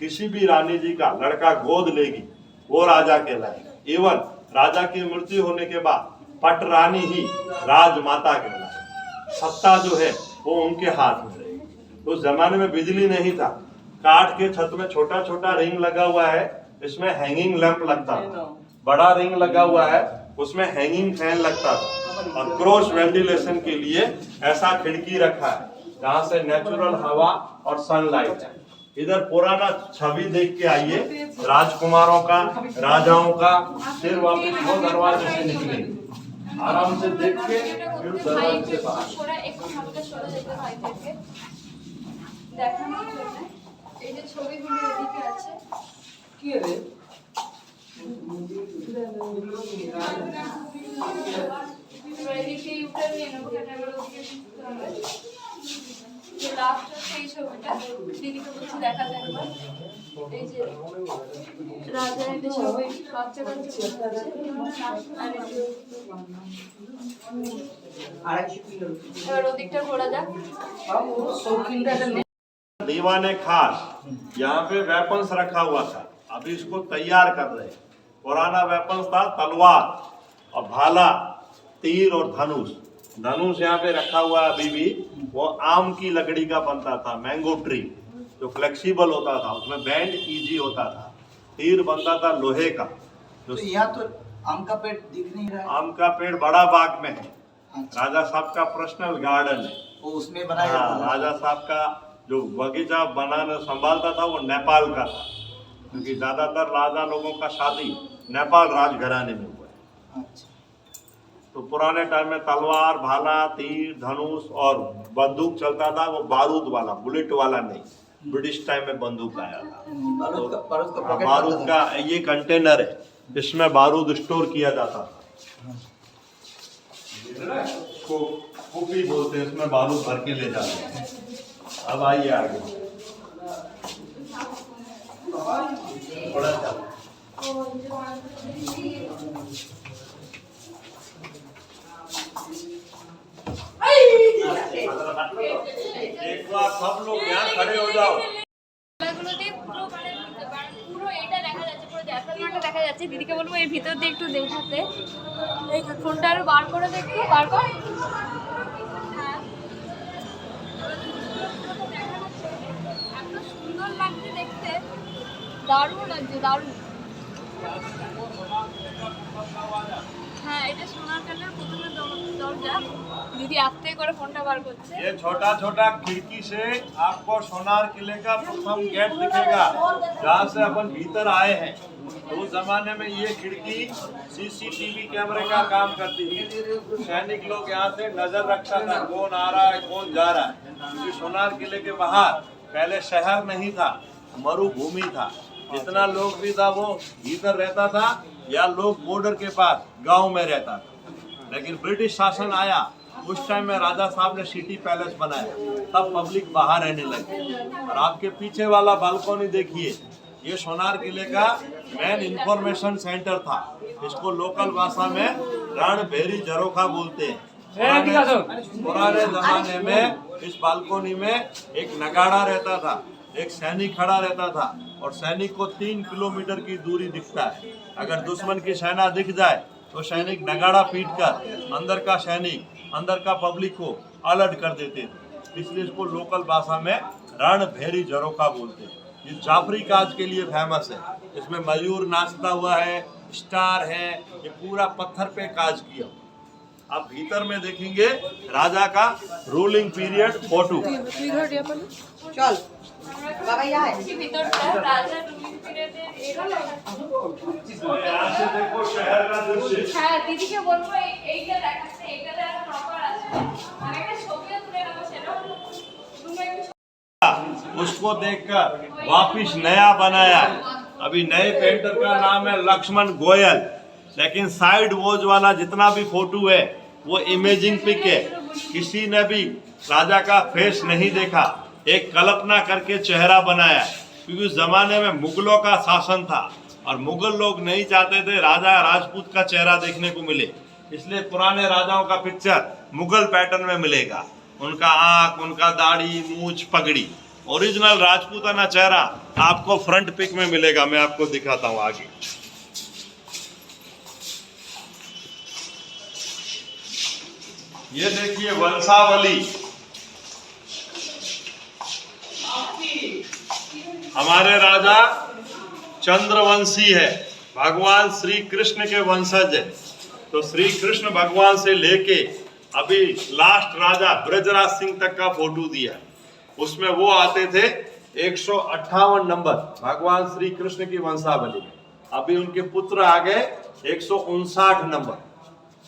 किसी भी रानी जी का लड़का गोद लेगी, वो राजा कहलाएगी। इवन राजा की मृत्यु होने के बाद पटरानी ही राजमाता कहलाएगी। सत्ता जो है वो उनके हाथ में रहेगी। उस जमाने में बिजली नहीं था, काठ के छत में छोटा छोटा रिंग लगा हुआ है, इसमें हैंगिंग लैंप लगता था। बड़ा रिंग लगा हुआ है, उसमें हैंगिंग फैन लगता था। और क्रॉस वेंटिलेशन के लिए ऐसा खिड़की रखा है जहाँ से नेचुरल हवा और सनलाइट है। इधर पुराना छवि देख के आइए, राजकुमारों का, राजाओं का। फिर वापस वो दरवाजे से निकलेंगे, आराम से देख के फिर दरवाजे से बाहर। এই যে ছবিগুলো এদিকে আছে কি রে এদিকে ইউটার নিয়ে নেবো, ক্যামেরা ওদিকে শিখতে হবে। যে লাস্ট সেই ছবিটা দিদিকে বলছি দেখাতে একবার। এই যে রাজা এতে সবাই বাচ্চা কাচ্চা আর এবার ওদিকটা ঘোরা যাক। শৌখিনটা একটা दीवाने खास यहाँ पे वेपन्स रखा हुआ था, अभी इसको तैयार कर रहे हैं। पुराना वेपन्स था तलवार और भाला, तीर और धनुष। धनुष यहाँ पे रखा हुआ है अभी भी, वो आम की लकड़ी का बनता था, मैंगो ट्री, जो फ्लेक्सिबल होता था, उसमें बैंड इजी होता था। तीर बनता था लोहे का। तो यहाँ तो आम का पेड़ दिख नहीं रहा है। आम का पेड़ बड़ा बाग में है, राजा साहब का पर्सनल गार्डन है। वो उसमें बनाया हाँ, जाता है। राजा साहब का जो बगीचा बनाना संभालता था वो नेपाल का था, क्योंकि ज्यादातर राजा लोगों का शादी नेपाल राजघराने में हुआ है। अच्छा। तो पुराने टाइम में तलवार, भाला, तीर, धनुष और बंदूक चलता था, वो बारूद वाला, बुलेट वाला नहीं। ब्रिटिश टाइम में बंदूक आया था। बारूद का हाँ, पॉकेट बारूद बनता का ये कंटेनर है, इसमें बारूद स्टोर किया जाता था। इसको कुपी बोलते हैं, इसमें बारूद भर के ले जाते हैं। अब आइए आगे, थोड़ा सा एक बार सब लोग यहाँ खड़े हो जाओ। গুলোতে পুরো পুরো এটা দেখা যাচ্ছে, পুরো জয়সলমেরটা দেখা যাচ্ছে। দিদিকে বলবো এই ভিতর দিয়ে একটু দেখাতে। এই ফোনটা আরো বার করে দেখো, বার কর। হ্যাঁ, এত সুন্দর লাগছে দেখতে, দারুণ লাগছে, দারুণ। হ্যাঁ, এটা সোনার কালার প্রথমে দরজা। दीदी आस्ते করে ফোনটা বার করছে। ये छोटा छोटा खिड़की से आपको सोनार किले का प्रथम गेट दिखेगा, जहाँ से अपन भीतर आए हैं। तो उस जमाने में ये खिड़की सीसीटीवी कैमरे का काम करती थी। सैनिक लोग यहाँ से नजर रखता था, कौन आ रहा है कौन जा रहा है। क्योंकि सोनार किले के बाहर पहले शहर नहीं था, मरुभूमि था। जितना लोग भी था वो भीतर रहता था या लोग बॉर्डर के पास गांव में रहता था। लेकिन ब्रिटिश शासन आया, उस टाइम में राजा साहब ने सिटी पैलेस बनाया, तब पब्लिक बाहर रहने लगी। और आपके पीछे वाला बालकनी देखिए, ये सोनार किले का मेन इंफॉर्मेशन सेंटर था। इसको लोकल भाषा में रणभेरी झरोखा बोलते हैं। पुराने जमाने में इस बालकनी में एक नगाड़ा रहता था, एक सैनिक खड़ा रहता था, और सैनिक को 3 किलोमीटर की दूरी दिखता है। अगर दुश्मन की सेना दिख जाए तो सैनिक नगाड़ा पीटकर अंदर का सैनिक, अंदर का पब्लिक को अलर्ट कर देते थे। इसलिए इसको लोकल भाषा में रणभेरी झरोखा बोलते हैं। ये जाफरी काज के लिए फेमस है। इसमें मयूर नाचता हुआ है, स्टार है, ये पूरा पत्थर पे काज किया। आप भीतर में देखेंगे राजा का रूलिंग पीरियड फोटो। তুই ধর রিয়া পালো चल बाबा यहाँ है। ভিতরটা রাজা রুলিং পিরিয়ডের यहाँ से देखो शहर का दृश्य। হ্যাঁ দিদিকে বলবো এইটা দেখাচ্ছে, এইটাতে একটা প্রপার আছে, আর একটা ছবিও তুলে নেবো, সেটাও তুমি একটু उसको देखकर वापिस नया बनाया। अभी नए पेंटर का नाम है लक्ष्मण गोयल, लेकिन साइड वॉच वाला जितना भी फोटो है वो इमेजिंग पिक है। किसी ने भी राजा का फेस नहीं देखा, एक कल्पना करके चेहरा बनाया, क्योंकि उस जमाने में मुगलों का शासन था और मुगल लोग नहीं चाहते थे राजा राजपूत का चेहरा देखने को मिले, इसलिए पुराने राजाओं का पिक्चर मुगल पैटर्न में मिलेगा। उनका आंख, उनका दाढ़ी, मूछ, पगड़ी। ओरिजिनल राजपूताना चेहरा आपको फ्रंट पिक में मिलेगा। मैं आपको दिखाता हूं आगे। ये देखिए वंशावली, हमारे राजा चंद्रवंशी है, भगवान श्री कृष्ण के वंशज है। तो श्री कृष्ण भगवान से लेके अभी लास्ट राजा ब्रजराज सिंह तक का फोटो दिया, उसमें वो आते थे 158 नंबर भगवान श्री कृष्ण की वंशावली में। अभी उनके पुत्र आ गए 159 नंबर।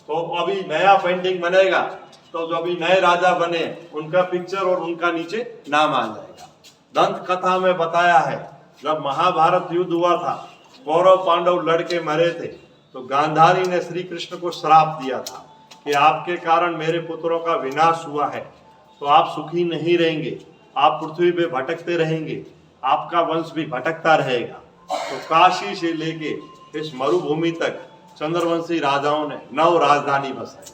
तो अभी नया पेंटिंग बनेगा, तो जो अभी नए राजा बने उनका पिक्चर और उनका नीचे नाम आ जाएगा। दंत कथा में बताया है, जब महाभारत युद्ध हुआ था, कौरव पांडव लड़के मरे थे, तो गांधारी ने श्री कृष्ण को श्राप दिया था कि आपके कारण मेरे पुत्रों का विनाश हुआ है, तो आप सुखी नहीं रहेंगे, आप पृथ्वी पे भटकते रहेंगे, आपका वंश भी भटकता रहेगा। तो काशी से लेके इस मरुभूमि तक चंद्रवंशी राजाओं ने 9 राजधानी बसाई,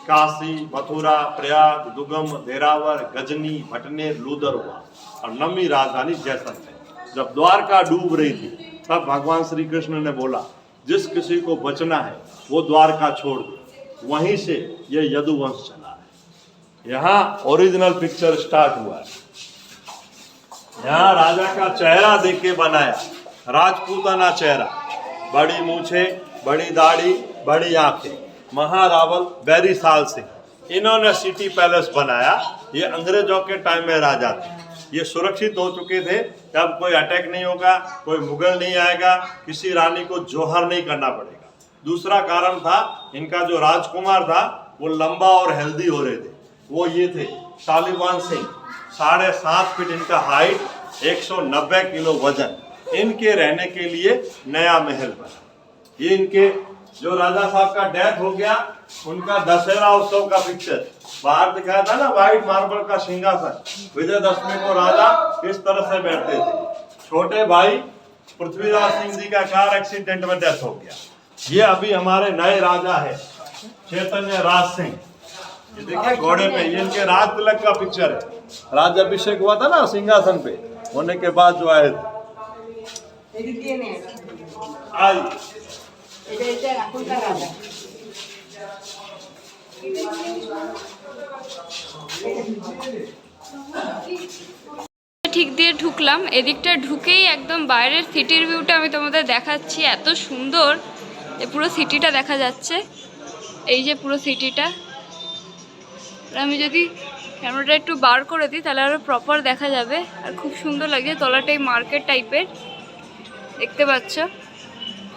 काशी, मथुरा, प्रयाग, दुगम, देरावर, गजनी, भटनेर, लूदर हुआ, और 9वीं राजधानी जैसलमेर। जब द्वारका डूब रही थी, तब भगवान श्री कृष्ण ने बोला जिस किसी को बचना है वो द्वारका छोड़ दे। वहीं से ये यदुवंश चला है। यहाँ ओरिजिनल पिक्चर स्टार्ट हुआ है। यहाँ राजा का चेहरा देख के बनाया, राजपूताना चेहरा, बड़ी मूछे, बड़ी दाढ़ी, बड़ी आंखें। महारावल बैरी साल से इन्होंने सिटी पैलेस बनाया। ये अंग्रेजों के टाइम में राजा थे, ये सुरक्षित हो चुके थे, तब कोई अटैक नहीं होगा, कोई मुगल नहीं आएगा, किसी रानी को जोहर नहीं करना पड़ेगा। दूसरा कारण था, इनका जो राजकुमार था वो लंबा और हेल्दी हो रहे थे, वो ये थे शालिवान सिंह, 7.5 फीट इनका हाइट, 190 किलो वजन। इनके रहने के लिए नया महल बना। ये इनके जो राजा साहब का डेथ हो गया, उनका दशहरा उत्सव का पिक्चर बाहर दिखाया था ना, व्हाइट मार्बल का सिंहासन, विजयदशमी को राजा किस तरह से बैठते थे। छोटे भाई पृथ्वीराज सिंह जी का कार एक्सीडेंट में डेथ हो गया। ये अभी हमारे नए राजा है चैतन्य राज सिंह, ये देखिए घोड़े पे, ये इनके राज तिलक का पिक्चर है। राज्याभिषेक हुआ था ना सिंहासन पे होने के बाद जो आए थे। आई ঠিক দিয়ে ঢুকলাম, এদিকটা ঢুকেই একদম বাইরের সিটির ভিউটা আমি তোমাদের দেখাচ্ছি। এত সুন্দর যে পুরো সিটিটা দেখা যাচ্ছে, এই যে পুরো সিটিটা। আমি যদি ক্যামেরাটা একটু বার করে দিই তাহলে আরও প্রপার দেখা যাবে, আর খুব সুন্দর লাগছে। তলাটাই মার্কেট টাইপের, দেখতে পাচ্ছ,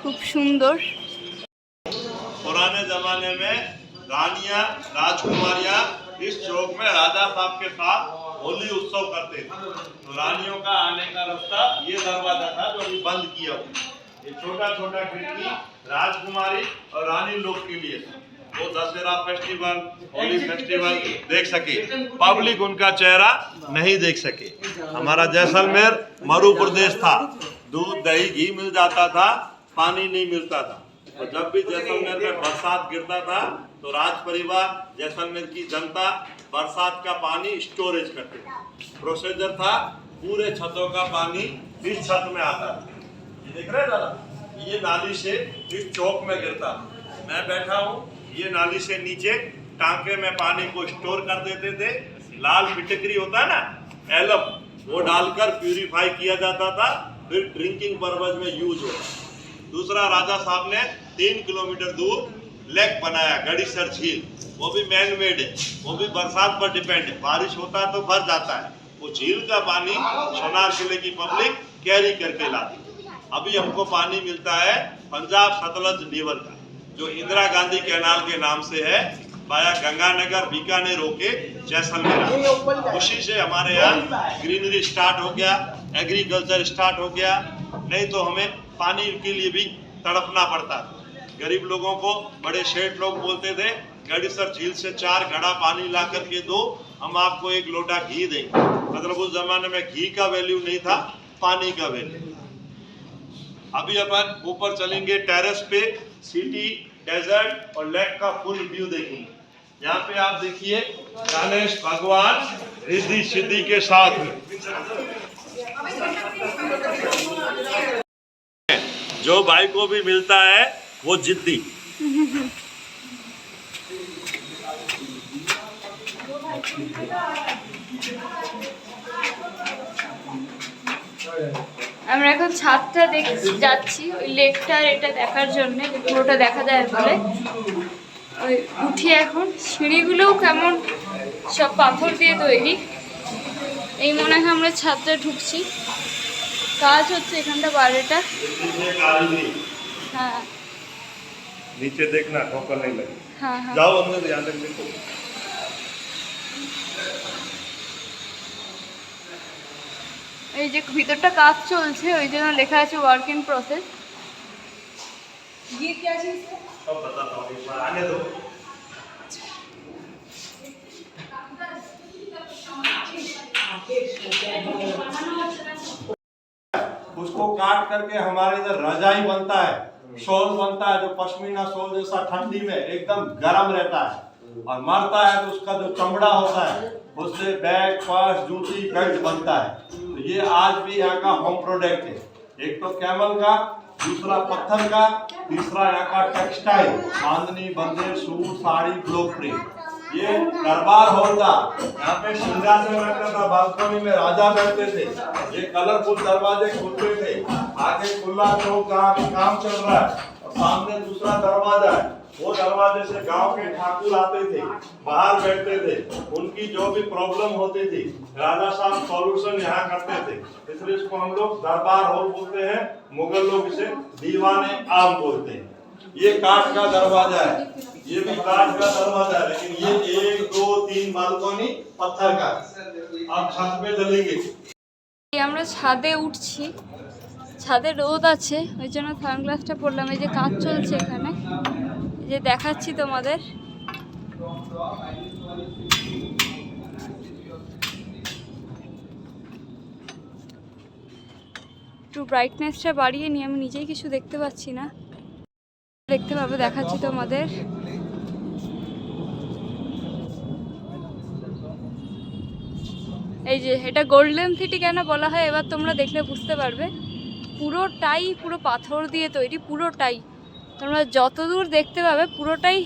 খুব সুন্দর। पुराने जमाने में रानियां, राजकुमारियां इस चौक में राजा साहब के साथ होली उत्सव करते थे। तो रानियों का आने का रास्ता ये दरवाजा था जो अभी बंद किया हुआ। ये छोटा छोटा खिड़की राजकुमारी और रानी लोग के लिए था। वो दशहरा फेस्टिवल, होली फेस्टिवल देख सके, पब्लिक उनका चेहरा नहीं देख सके। हमारा जैसलमेर मरु प्रदेश था, दूध, दही, घी मिल जाता था, पानी नहीं मिलता था। तो जब भी जैसलमेर में बरसात गिरता था तो राज परिवार, जैसलमेर की जनता बरसात का पानी स्टोरेज करते थे। प्रोसीजर था, पूरे छतों का पानी इस छत में आता था। ये देख रहे हैं दादा, ये नाली से इस चौक में गिरता था। मैं बैठा हूँ, ये नाली से नीचे टांके में पानी को स्टोर कर देते थे। लाल फिटकरी होता है ना, एलम, वो डालकर प्यूरिफाई किया जाता था, फिर ड्रिंकिंग पर्पज में यूज होता। दूसरा, राजा साहब ने 3 किलोमीटर दूर लेक बनाया, गड़ीसर झील, वो भी मैन मेड है, वो भी बरसात पर डिपेंड है। बारिश होता है तो भर जाता है। वो झील का पानी सोनार किले की पब्लिक कैरी करके लाती। अभी हमको पानी मिलता है पंजाब सतलज रिवर का, जो इंदिरा गांधी कैनाल के नाम से है, वाया गंगानगर बीकानेर होके जैसलमेर। उसी से हमारे यहाँ ग्रीनरी स्टार्ट हो गया, एग्रीकल्चर स्टार्ट हो गया। नहीं तो हमें पानी के लिए भी तड़पना पड़ता। गरीब लोगों को बड़े सेठ लोग बोलते थे, गड़ीसर झील से 4 घड़ा पानी ला करके दो, हम आपको 1 लोटा घी देंगे। मतलब उस जमाने में घी का वैल्यू नहीं था, पानी का वैल्यू। अभी अपन ऊपर चलेंगे टेरेस पे, सिटी, डेजर्ट और लेक का फुल व्यू देखेंगे। यहाँ पे आप देखिए गणेश भगवान रिद्धि सिद्धि के साथ में। जो भाई को भी मिलता है वो जिद्दी। আমরা এখন ছাদটা যাচ্ছি ওই লেকটার এটা দেখার জন্য, পুরোটা দেখা যায় বলে। ওই উঠি এখন, সিঁড়িগুলোও কেমন সব পাথর দিয়ে তৈরি। এই মনে হয় আমরা ছাদটা ঢুকছি, কাজ হচ্ছে এখানটা বাইরেটা। হ্যাঁ नीचे देखना ठोकर नहीं लगे। हाँ हाँ जाओ अंदर, ध्यान रखने को। এই যে ভিতরটা কাজ চলছে, ওই জন্য লেখা আছে ওয়ার্ক ইন প্রসেস। ये क्या चीज़ है? सब बताता हूँ, एक बार आने दो। उसको काट करके हमारे इधर रजाई बनता है, शॉल बनता है, जो पश्मीना शॉल जैसा ठंडी में एकदम गर्म रहता है। और मरता है तो उसका जो चमड़ा होता है उससे बैग, पर्स, जूती, बेल्ट बनता है। तो ये आज भी यहाँ का होम प्रोडक्ट है। एक तो कैमल का, दूसरा पत्थर का, तीसरा यहाँ का टेक्सटाइल, चांदनी, बंदेज, सूट, साड़ी, ब्लॉक प्रिंट। ये दरबार हॉल था, यहाँ पे सिंहासन रखा था, बालकनी में राजा बैठते थे। ये कलरफुल दरवाजे खुलते थे, आगे खुला चौक जहाँ भी काम चल रहा है, और सामने दूसरा दरवाजा है। वो दरवाजे से गांव के ठाकुर आते थे, बाहर बैठते थे, उनकी जो भी प्रॉब्लम होती थी राजा साहब सॉल्यूशन यहाँ करते थे। इसलिए इसको हम लोग दरबार हॉल बोलते हैं, मुगल लोग इसे दीवाने आम बोलते हैं। ये काठ का दरवाजा है, ये भी काठ का दरवाजा है, लेकिन ये 1, 2, 3 बालकनी पत्थर का। आप छत पे चलेंगे। আমরা ছাদে উঠছি, ছাদে রোদ আছে ওই জন্য সানগ্লাসটা পরলাম। এই যে কাজ চলছে এখানে, এই যে দেখাচ্ছি তোমাদের। একটু ব্রাইটনেসটা বাড়িয়ে নিয়ে, আমি নিজেই কিছু দেখতে পাচ্ছি না, দেখতে পাবে, দেখাচ্ছি তোমাদের। এই যে এটা গোল্ডেন সিটি কেন বলা হয় এবার তোমরা দেখলে বুঝতে পারবে। পুরোটাই পুরো পাথর দিয়ে তৈরি, পুরোটাই তোমরা যতদূর দেখতে পাবে পুরোটাই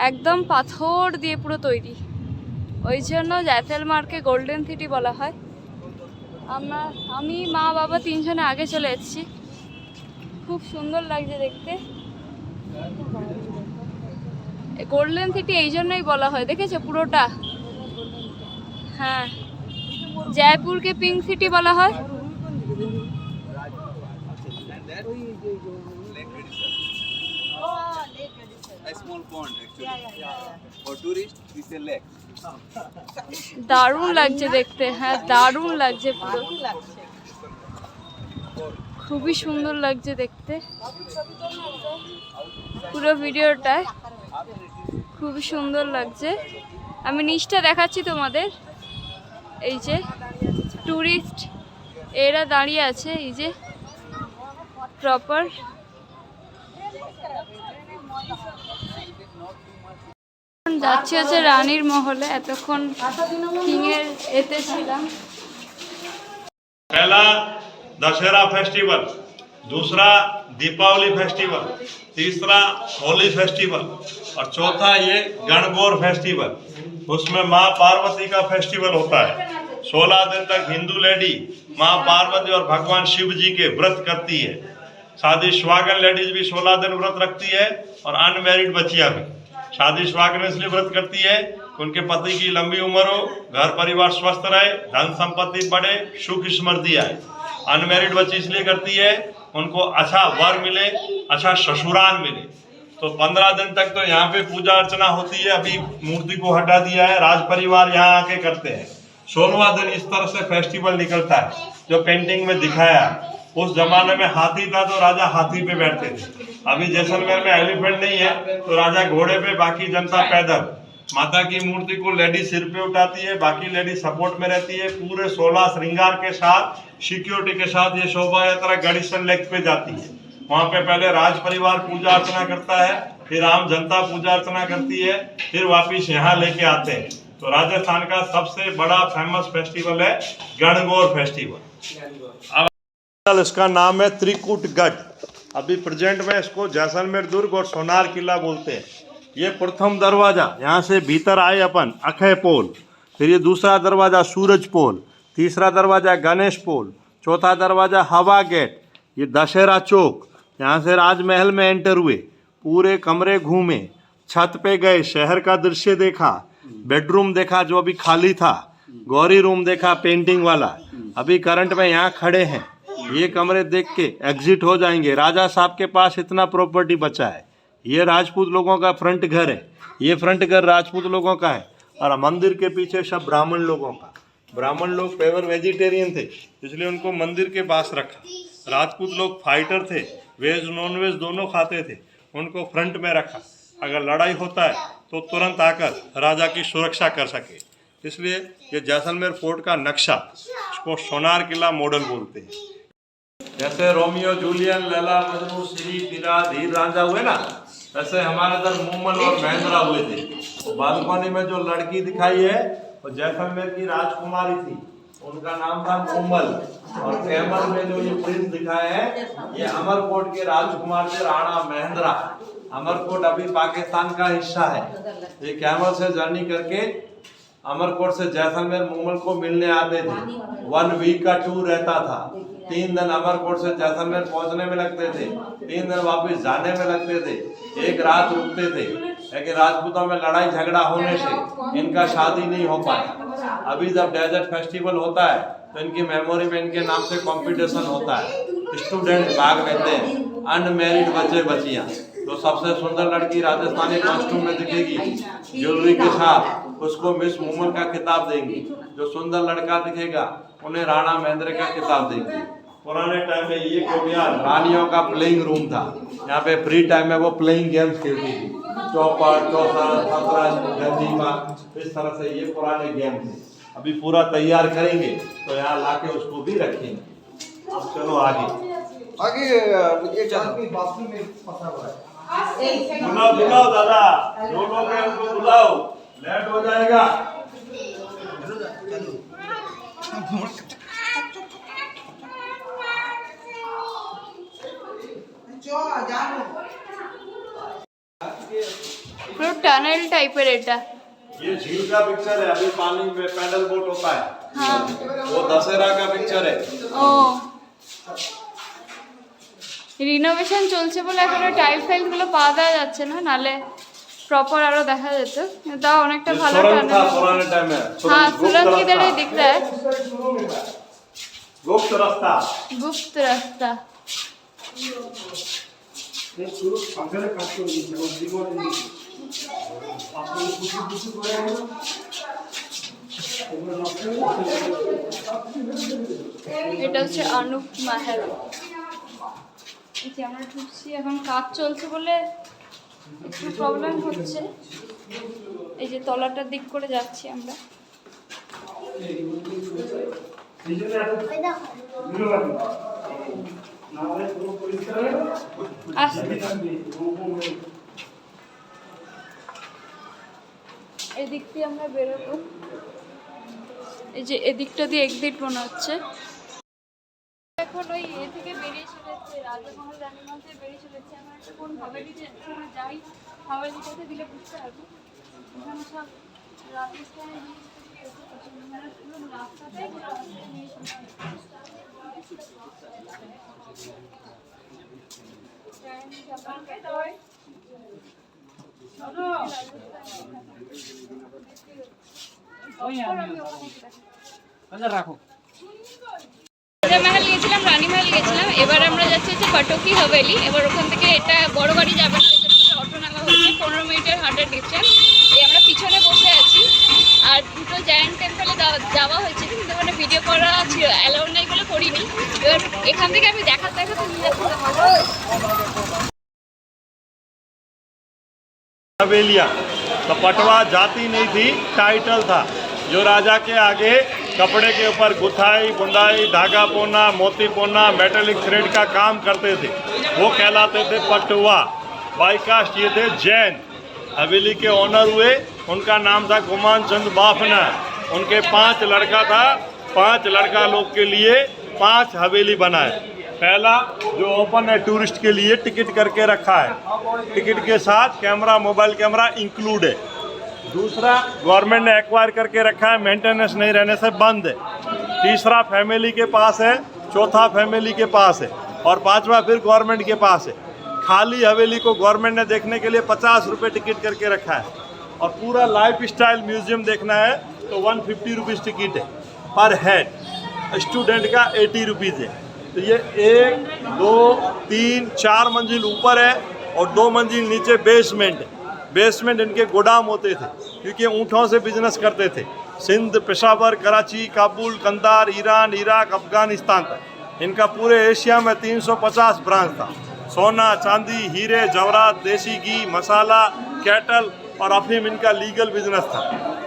একদম পাথর দিয়ে পুরো তৈরি। ওই জন্য জয়সলমারকে গোল্ডেন সিটি বলা হয়। আমি মা বাবা 3 জনে আগে চলে এসেছি, খুব সুন্দর লাগছে দেখতে। গোল্ডেন সিটি এই জন্যই বলা হয়, দেখেছো পুরোটা। হ্যাঁ, জয়পুরকে পিঙ্ক সিটি বলা হয়। A small pond actually. For tourists, it's a lake. দারুণ লাগছে দেখতে, হ্যাঁ দারুণ লাগছে, পুরো খুবই সুন্দর লাগছে দেখতে। পুরো ভিডিওটায় খুবই সুন্দর লাগছে। আমি নিচটা দেখাচ্ছি তোমাদের। এই যে টুরিস্ট এরা দাঁড়িয়ে আছে, এই যে প্রপার। যাচ্ছি হচ্ছে রানীর মহলে, এতক্ষণ কিংয়ের এতে ছিলাম। पहला दशहरा फेस्टिवल, दूसरा दीपावली फेस्टिवल, तीसरा होली फेस्टिवल और चौथा ये गणगौर फेस्टिवल। उसमें माँ पार्वती का फेस्टिवल होता है। 16 दिन तक हिंदू लेडी माँ पार्वती और भगवान शिव जी के व्रत करती है। शादी सुहागन लेडीज भी 16 दिन व्रत रखती है और अनमैरिड बच्चियाँ भी। शादी सुहागन इसलिए व्रत करती है कि उनके पति की लंबी उम्र हो, घर परिवार स्वस्थ रहे, धन संपत्ति बढ़े, सुख समृद्धि आए। अनमैरिड बच्ची इसलिए करती है उनको अच्छा वर मिले, अच्छा ससुराल मिले। तो 15 दिन तक तो यहाँ पे पूजा अर्चना होती है। अभी मूर्ति को हटा दिया है, राज परिवार यहाँ आके करते हैं। 16वां दिन इस तरह से फेस्टिवल निकलता है जो पेंटिंग में दिखाया है। उस जमाने में हाथी था तो राजा हाथी पे बैठते थे। अभी जैसलमेर में एलिफेंट नहीं है तो राजा घोड़े पे, बाकी जनता पैदल। माता की मूर्ति को लेडी सिर पे उठाती है, बाकी लेडी सपोर्ट में रहती है। पूरे 16 श्रृंगार के साथ, सिक्योरिटी के साथ ये शोभा यात्रा गणेशन लेक पे जाती है। वहाँ पे पहले राज परिवार पूजा अर्चना करता है, फिर आम जनता पूजा अर्चना करती है, फिर वापिस यहाँ लेके आते हैं। तो राजस्थान का सबसे बड़ा फेमस फेस्टिवल है गणगौर फेस्टिवल। अब इसका नाम है त्रिकुटगढ़। अभी प्रेजेंट में इसको जैसलमेर दुर्ग और सोनार किला बोलते हैं। ये प्रथम दरवाजा, यहाँ से भीतर आए अपन अक्षय पोल, फिर ये दूसरा दरवाजा सूरज पोल, तीसरा दरवाजा गणेश पोल, चौथा दरवाजा हवा गेट, ये दशहरा चौक। यहाँ से राजमहल में एंटर हुए, पूरे कमरे घूमे, छत पे गए, शहर का दृश्य देखा, बेडरूम देखा जो अभी खाली था, गौरी रूम देखा पेंटिंग वाला। अभी करंट में यहाँ खड़े हैं, ये कमरे देख के एग्जिट हो जाएंगे। राजा साहब के पास इतना प्रॉपर्टी बचा है। ये राजपूत लोगों का फ्रंट घर है, ये फ्रंट घर राजपूत लोगों का है। और मंदिर के पीछे सब ब्राह्मण लोगों का। ब्राह्मण लोग प्योर वेजिटेरियन थे, इसलिए उनको मंदिर के पास रखा। राजपूत लोग फाइटर थे, वेज नॉन वेज दोनों खाते थे, उनको फ्रंट में रखा। अगर लड़ाई होता है तो तुरंत आकर राजा की सुरक्षा कर सके। इसलिए ये जैसलमेर फोर्ट का नक्शा, इसको सोनार किला मॉडल बोलते हैं। जैसे रोमियो जूलियन, लैला मजनू, श्री फिरा, धीर रांझा हुए ना, वैसे हमारे इधर मूमल और महेंद्रा हुए थे। बालकोनी में जो लड़की दिखाई है वो जैसलमेर की राजकुमारी थी, उनका नाम था मूमल। और कैमल में जो ये प्रिंस दिखाए हैं ये अमरकोट के राजकुमार थे, राणा महेंद्रा। अमरकोट अभी पाकिस्तान का हिस्सा है। ये कैमल से जर्नी करके अमरकोट से जैसलमेर मूमल को मिलने आते थे। 1 वीक का टूर रहता था। 3 दिन अमरकोट से जैसलमेर पहुंचने में लगते थे, 3 दिन वापस जाने में लगते थे, 1 रात रुकते थे। लेकिन राजपूतों में लड़ाई झगड़ा होने से इनका शादी नहीं हो पाया। अभी जब डेजर्ट फेस्टिवल होता है तो इनकी मेमोरी में इनके नाम से कंपटीशन होता है, स्टूडेंट भाग लेते हैं, अनमैरिड बच्चे बच्चियां। तो सबसे सुंदर लड़की राजस्थानी कॉस्ट्यूम में दिखेगी ज्वेलरी के साथ, उसको मिस मूमल का खिताब देंगी। जो सुंदर लड़का दिखेगा उन्हें राणा महेंद्र का खिताब देंगी। पुराने टाइम में ये कोठियार रानियों का प्लेइंग रूम था। यहाँ पे फ्री टाइम में वो प्लेइंग गेम्स खेलती थी, चौपड़, चौसर, शतरंज, गंजीफा, इस तरह से ये पुराने गेम थे। अभी पूरा तैयार करेंगे तो यहाँ लाके उसको भी रखेंगे। अब चलो आगे ये चांदनी बाथरूम में फंसा हुआ है। बुलाओ दादा, जो लोग हैं उनको बुलाओ, लेट हो जाएगा। পুরো টানেল টাইপের এটা। ये झील का पिक्चर है, अभी पानी में पैडल बोट होता है। हाँ। वो दशहरा का पिक्चर है। ও রিনোভেশন চলছে বলে এখনো টাইল ফাইল গুলো পাওয়া যাচ্ছে না, নালে प्रॉपर आरो देखा जेतो। তাও অনেকটা ভালো টানেল था पुराने टाइम में। हाँ, सुरंग की तरह दिख रहा है। गुप्त रास्ता। गुप्त रास्ता। ये शुरू সকালে কাজ করে দিয়েছে, জীবনে আপনি কিছু কিছু করে এটা হচ্ছে অনুপ মাহেল। এই যে আমরা ঢুকছি, এখন কাজ চলছে বলে একটু প্রবলেম হচ্ছে। এই যে তলাটার দিক করে যাচ্ছি আমরা। এদিক দিয়ে আমরা বেরোবো। এই যে এদিকটা দিয়ে এক্সিট মনে হচ্ছে। এখন ওই এ থেকে বেরিয়ে চলেছে, রাজমহল রানীমহল থেকে বেরিয়ে চলেছে। আমরা একটা কোন হাভেলিতে যাই, হাভেলি কোথা দিলে বুঝতে পারবো। এখানে সব রাজস্থানের জিনিস রাস্তাতে রাখো। রাজমহল গেছিলাম, রানীমহল গেছিলাম, এবার আমরা যাচ্ছি হচ্ছে পটকি হাভেলি। এবার ওখান থেকে এটা বড় গাড়ি যাবে না, ওই জন্য অটো নেওয়া হয়েছে, 15 মিনিটের হাঁটার ডিস্টেন্স। এই আমরা পিছনে বসে আছি। আর দুটো জায়ান্ট টেম্পলে যাওয়া হয়েছে, কিন্তু মানে ভিডিও করা ছিল অ্যালাউ নাই বলে করিনি। এবার এখান থেকে আমি দেখাতে নিয়ে যাচ্ছি তোমাকে। हवेलियाँ तो पटवा जाति नहीं थी, टाइटल था। जो राजा के आगे कपड़े के ऊपर गुथाई बुंदाई धागा पोना मोती पोना मेटेलिक थ्रेड का काम करते थे, वो कहलाते थे पटवा। बाई कास्ट ये थे जैन। हवेली के ओनर हुए, उनका नाम था गुमान चंद बाफना। उनके 5 लड़का था, 5 लड़का लोग के लिए 5 हवेली बनाए। पहला जो ओपन है टूरिस्ट के लिए टिकट करके रखा है, टिकट के साथ कैमरा मोबाइल कैमरा इंक्लूड है। दूसरा गवर्नमेंट ने एक्वायर करके रखा है, मेंटेनेंस नहीं रहने से बंद है। तीसरा फैमिली के पास है, चौथा फैमिली के पास है, और 5वां फिर गवर्नमेंट के पास है। खाली हवेली को गवर्नमेंट ने देखने के लिए 50 रुपये टिकट करके रखा है। और पूरा लाइफ स्टाइल म्यूजियम देखना है तो 150 रुपीज़ टिकट है पर हेड। स्टूडेंट का 80 रुपीज़ है। तो ये 1 2 3 4 मंजिल ऊपर है और 2 मंजिल नीचे बेसमेंट है। बेसमेंट इनके गोदाम होते थे, क्योंकि ऊँटों से बिजनेस करते थे। सिंध, पेशावर, कराची, काबुल, कंदार, ईरान, इराक, अफगानिस्तान तक इनका पूरे एशिया में 350 ब्रांच था। सोना चांदी हीरे जवाहरात देसी घी मसाला कैटल और अफीम इनका लीगल बिजनेस था।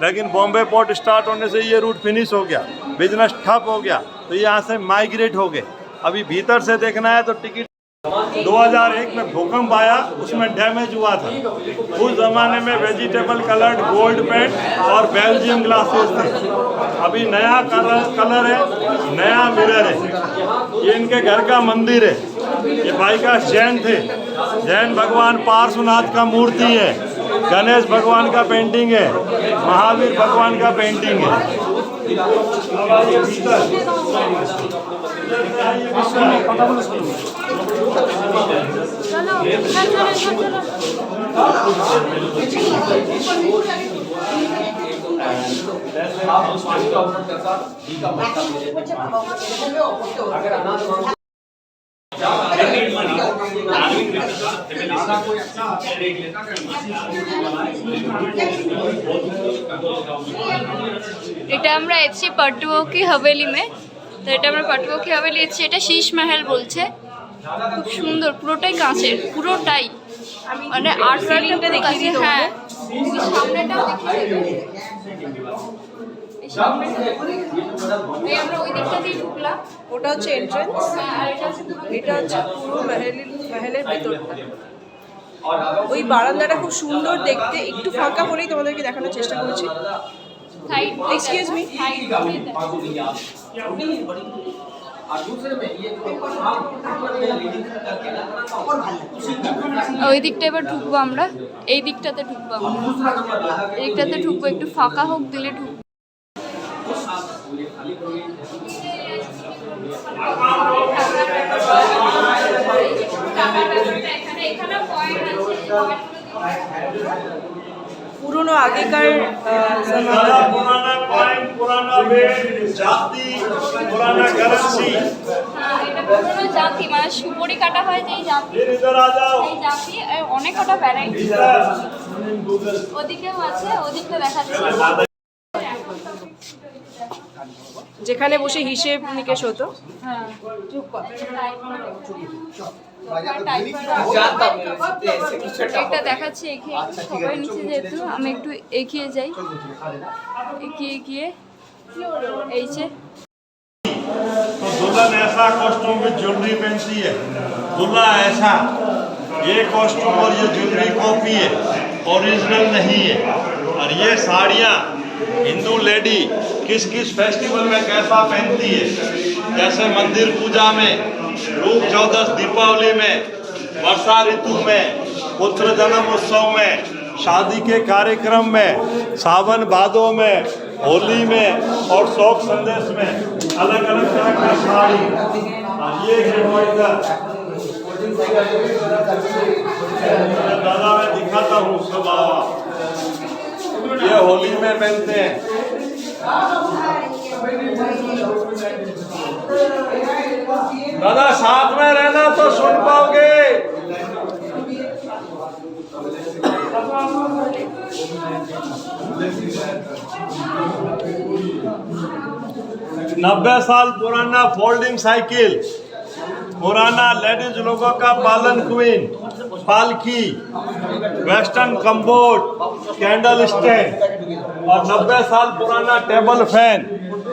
लेकिन बॉम्बे पोर्ट स्टार्ट होने से ये रूट फिनिश हो गया, बिजनेस ठप हो गया, तो ये यहाँ से माइग्रेट हो गए। अभी भीतर से देखना है तो टिकट 2001 में भूकंप आया, उसमें डैमेज हुआ था। उस ज़माने में वेजिटेबल कलर्ड गोल्ड पेंट और बेल्जियम ग्लासेस थे। अभी नया कलर है, नया मिरर है। ये इनके घर का मंदिर है। ये भाई का जैन थे, जैन भगवान पार्श्वनाथ का मूर्ति है, गणेश भगवान का पेंटिंग है, महावीर भगवान का पेंटिंग है। এটা আমরা এসেছি পটুকি হাভেলি তো এটা আমরা পটুকি হাভেলি এসেছি। এটা শীষ মহল বলছে, খুব সুন্দর, পুরোটাই কাঁচের, পুরোটাই মানে আর্ট ওয়ার্কটা দেখিয়ে দিই। হ্যাঁ, সামনেটাও দেখিয়ে দেবো। এই আমরা ওই দিকটা দিয়ে ঢুকলাম, ওটা হচ্ছে এন্ট্রান্স, আর এটা হচ্ছে এটা হচ্ছে পুরো মহলের ভেতরটা। ওই বারান্দাটা খুব সুন্দর দেখতে, একটু ফাঁকা বলেই তোমাদেরকে দেখানোর চেষ্টা করেছি। এক্সকিউজ মি, ওই দিকটা এবার ঢুকবো আমরা, এই দিকটাতে ঢুকবো আমরা, এই দিকটাতে ঢুকবো, একটু ফাঁকা হোক দিলে ঢুকবো। পুরনো আগেকার पुराना कॉइन, पुराना बेड, जाति, पुराना करेंसी। এটা পুরনো জাতি, মানে সুপরি কাটা হয় যে জাতি, फिर इधर आ जाओ। এই জাতি অনেক কটা ভ্যারাইটি। ওদিকেও আছে, ওদিকটা দেখাচ্ছি। যেখানে বসে হিসেব নিকেশ হতো। হ্যাঁ, একটা দেখাচ্ছি, এগিয়ে সবাই নিচে, যেহেতু আমি একটু এগিয়ে যাই, এগিয়ে এই যে तो दुल्हन ऐसा कॉस्ट्यूम विद ज्वेलरी पहनती है, दूल्हा ऐसा। ये कॉस्ट्यूम और ये ज्वेलरी कॉपी है, ओरिजिनल नहीं है। और ये साड़ियाँ हिंदू लेडी किस किस फेस्टिवल में कैसा पहनती है, जैसे मंदिर पूजा में, रूप चौदस दीपावली में, वर्षा ऋतु में, पुत्र जन्म उत्सव में, शादी के कार्यक्रम में, सावन भादो में, होली में और शोक संदेश में अलग अलग तरह का साड़ी। और ये देखो इधर, दादा मैं दिखाता हूँ सब। ये होली में पहनते हैं। दादा साथ में रहना तो सुन पाओगे। 90 साल पुराना फोल्डिंग साइकिल, पुराना लेडीज लोगों का पालन क्वीन, पालकी, वेस्टर्न कम्बोर्ड, कैंडल स्टैंड और 90 साल पुराना टेबल फैन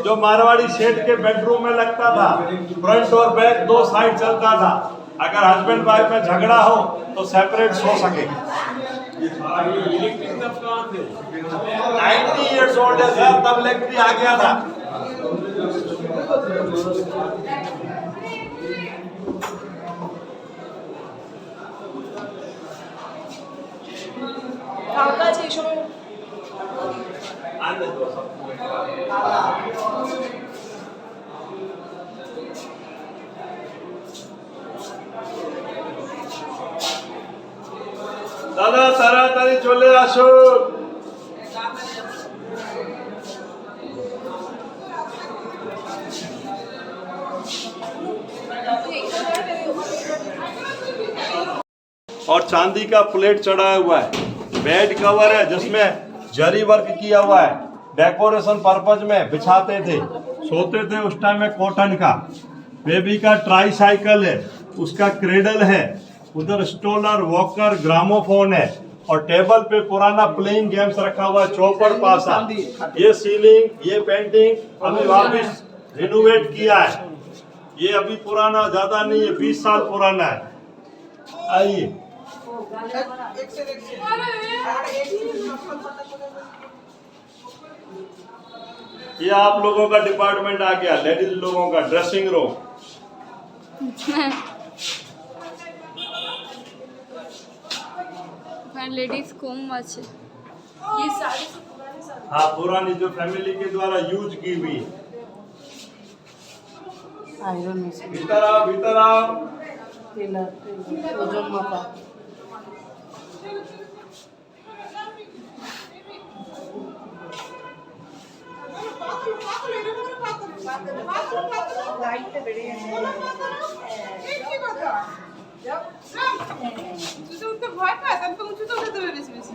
जो मारवाड़ी सेठ के बेडरूम में लगता था। फ्रंट और बैक 2 साइड चलता था। अगर हस्बैंड वाइफ में झगड़ा हो तो सेपरेट सो सके। 90 इयर्स ओल्ड है सर, तब इलेक्ट्रिक आ गया था। ফাঁকা আছে এই সময়। দাদা তাড়াতাড়ি চলে আসুন। और चांदी का प्लेट चढ़ाया हुआ है। बेड कवर है जिसमें जरी वर्क किया हुआ है। डेकोरेशन पर्पज में बिछाते थे, सोते थे उस टाइम में कॉटन का। बेबी का ट्राई साइकिल है, उसका क्रेडल है। उधर स्टोलर, वॉकर, ग्रामोफोन है और टेबल पे पुराना प्लेइंग गेम्स रखा हुआ है, चौपड़ पासा। ये सीलिंग, ये पेंटिंग अभी वापस रिनोवेट किया है। ये अभी पुराना ज्यादा नहीं है, 20 साल पुराना है। आइए, ये आप लोगों का डिपार्टमेंट आ गया, लेडीज लोगों का ड्रेसिंग रूम। लेडीज कम अच्छे। ये साड़ी हाँ, पुरानी जो फैमिली के द्वारा यूज की हुई है। भीतर आओ, भीतर आओ। ওজন মাপা। লাইটটা বেড়ে গেছে। কি কথা? তুই তো উঠতে ভয় পাস, আমি তো উঁচুতে উঠতে পেরেছি বেশি।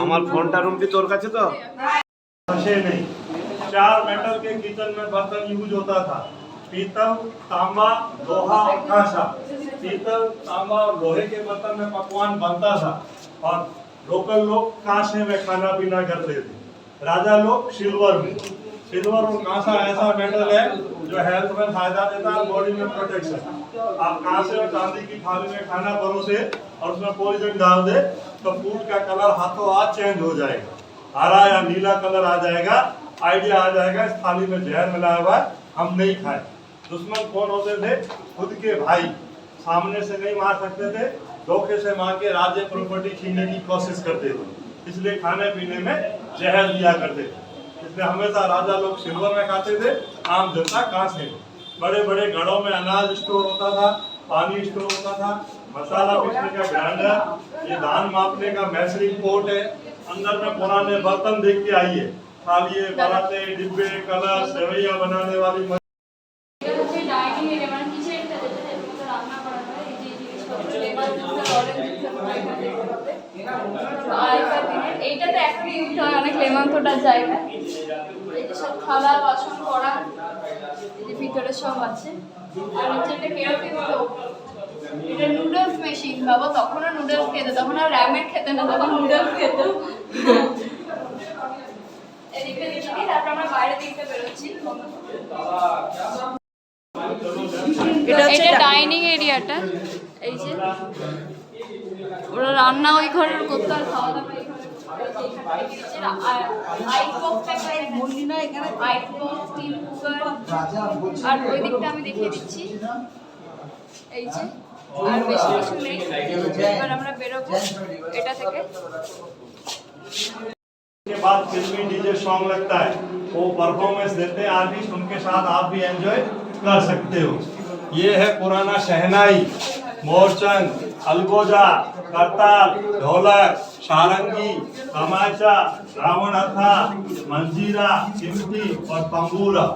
আমার ফোনটা রুমটি তোর কাছে তো? नशे नहीं। 4 मेटल के किचन में बर्तन यूज होता था। पीतल, तांबा, लोहा और कांसा। पीतल, तांबा और लोहे के बर्तन में पकवान बनता था और लोकल लोग कांसे में खाना पीना करते थे। राजा लोग सिल्वर में। सिल्वर और कांसा ऐसा मेटल है जो हेल्थ में फायदा देता है, बॉडी में प्रोटेक्शन। आप कांसे और चांदी की थाली में खाना परोसे और उसमें पॉइजन डाल दे तो फूड का कलर हाथों हाथ चेंज हो जाएगा, हरा या नीला कलर आ जाएगा। आइडिया आ जाएगा इस थाली में जहर मिलाया हुआ है, हम नहीं खाए। दुश्मन कौन होते थे? खुद के भाई। सामने से नहीं मार सकते थे, धोखे से मार के राज्य प्रॉपर्टी छीनने की कोशिश करते थे, इसलिए खाने पीने में जहर दिया करते थे। इसलिए हमेशा राजा लोग सिल्वर में खाते थे, आम जनता कांसे में। बड़े बड़े घड़ों में अनाज स्टोर होता था, पानी स्टोर होता था, मसाला पीसने का ग्राइंडर, ये धान मापने का मेजरिंग पोर्ट है। अंदर में पुराने बर्तन देख के आइए, थालिए, पराते, डिब्बे, कलर, सेवैया बनाने वाली ডাইনিং এরিয়া মানে কিচেনটা যেটা যেখানে রান্না করা হয়, এই যে জিনিসপত্র লেবার জুসার, অরেঞ্জ জুসার এখানে দেখতে পাবে। আগেকার দিনে এইটাতে এখনই ইউজ হয়, অনেক লেমান্তটা জায়গা। এই যে সব থালা বাসন করা, এই যে ভিতরে সব আছে। আর হচ্ছে এটা কেরোসিন স্টোভ। এটা নুডলস মেশিন। বাবা তখনও নুডলস খেতে, তখন আর র্যামেন খেতে না, তখন নুডলস খেত। এদিকে দেখি, তারপর আমরা বাইরে দিকতে বেরোচ্ছি। এটা ডাইনিং এরিয়াটা। এই যে ওরা রান্না ওই ঘরের করতে, আর খাওয়া দাওয়া এই ঘরে। আর ওই দিকটা আমি দেখিয়ে দিচ্ছি। এই যে আর বেশি কিছু নেই। এবার আমরা বেরোবো এটা থেকে। के बाद फिल्मी डीजे सॉन्ग लगता है, वो परफॉर्मेंस देते हैं आर्टिस्ट, उनके साथ आप भी एंजॉय कर सकते हो। ये है पुराना शहनाई, मोरचंग, अलगोजा, करताल, ढोलक, सारंगी, तमाचा, रावण हथा, मंजीरा, चिमटी और तंबूरा।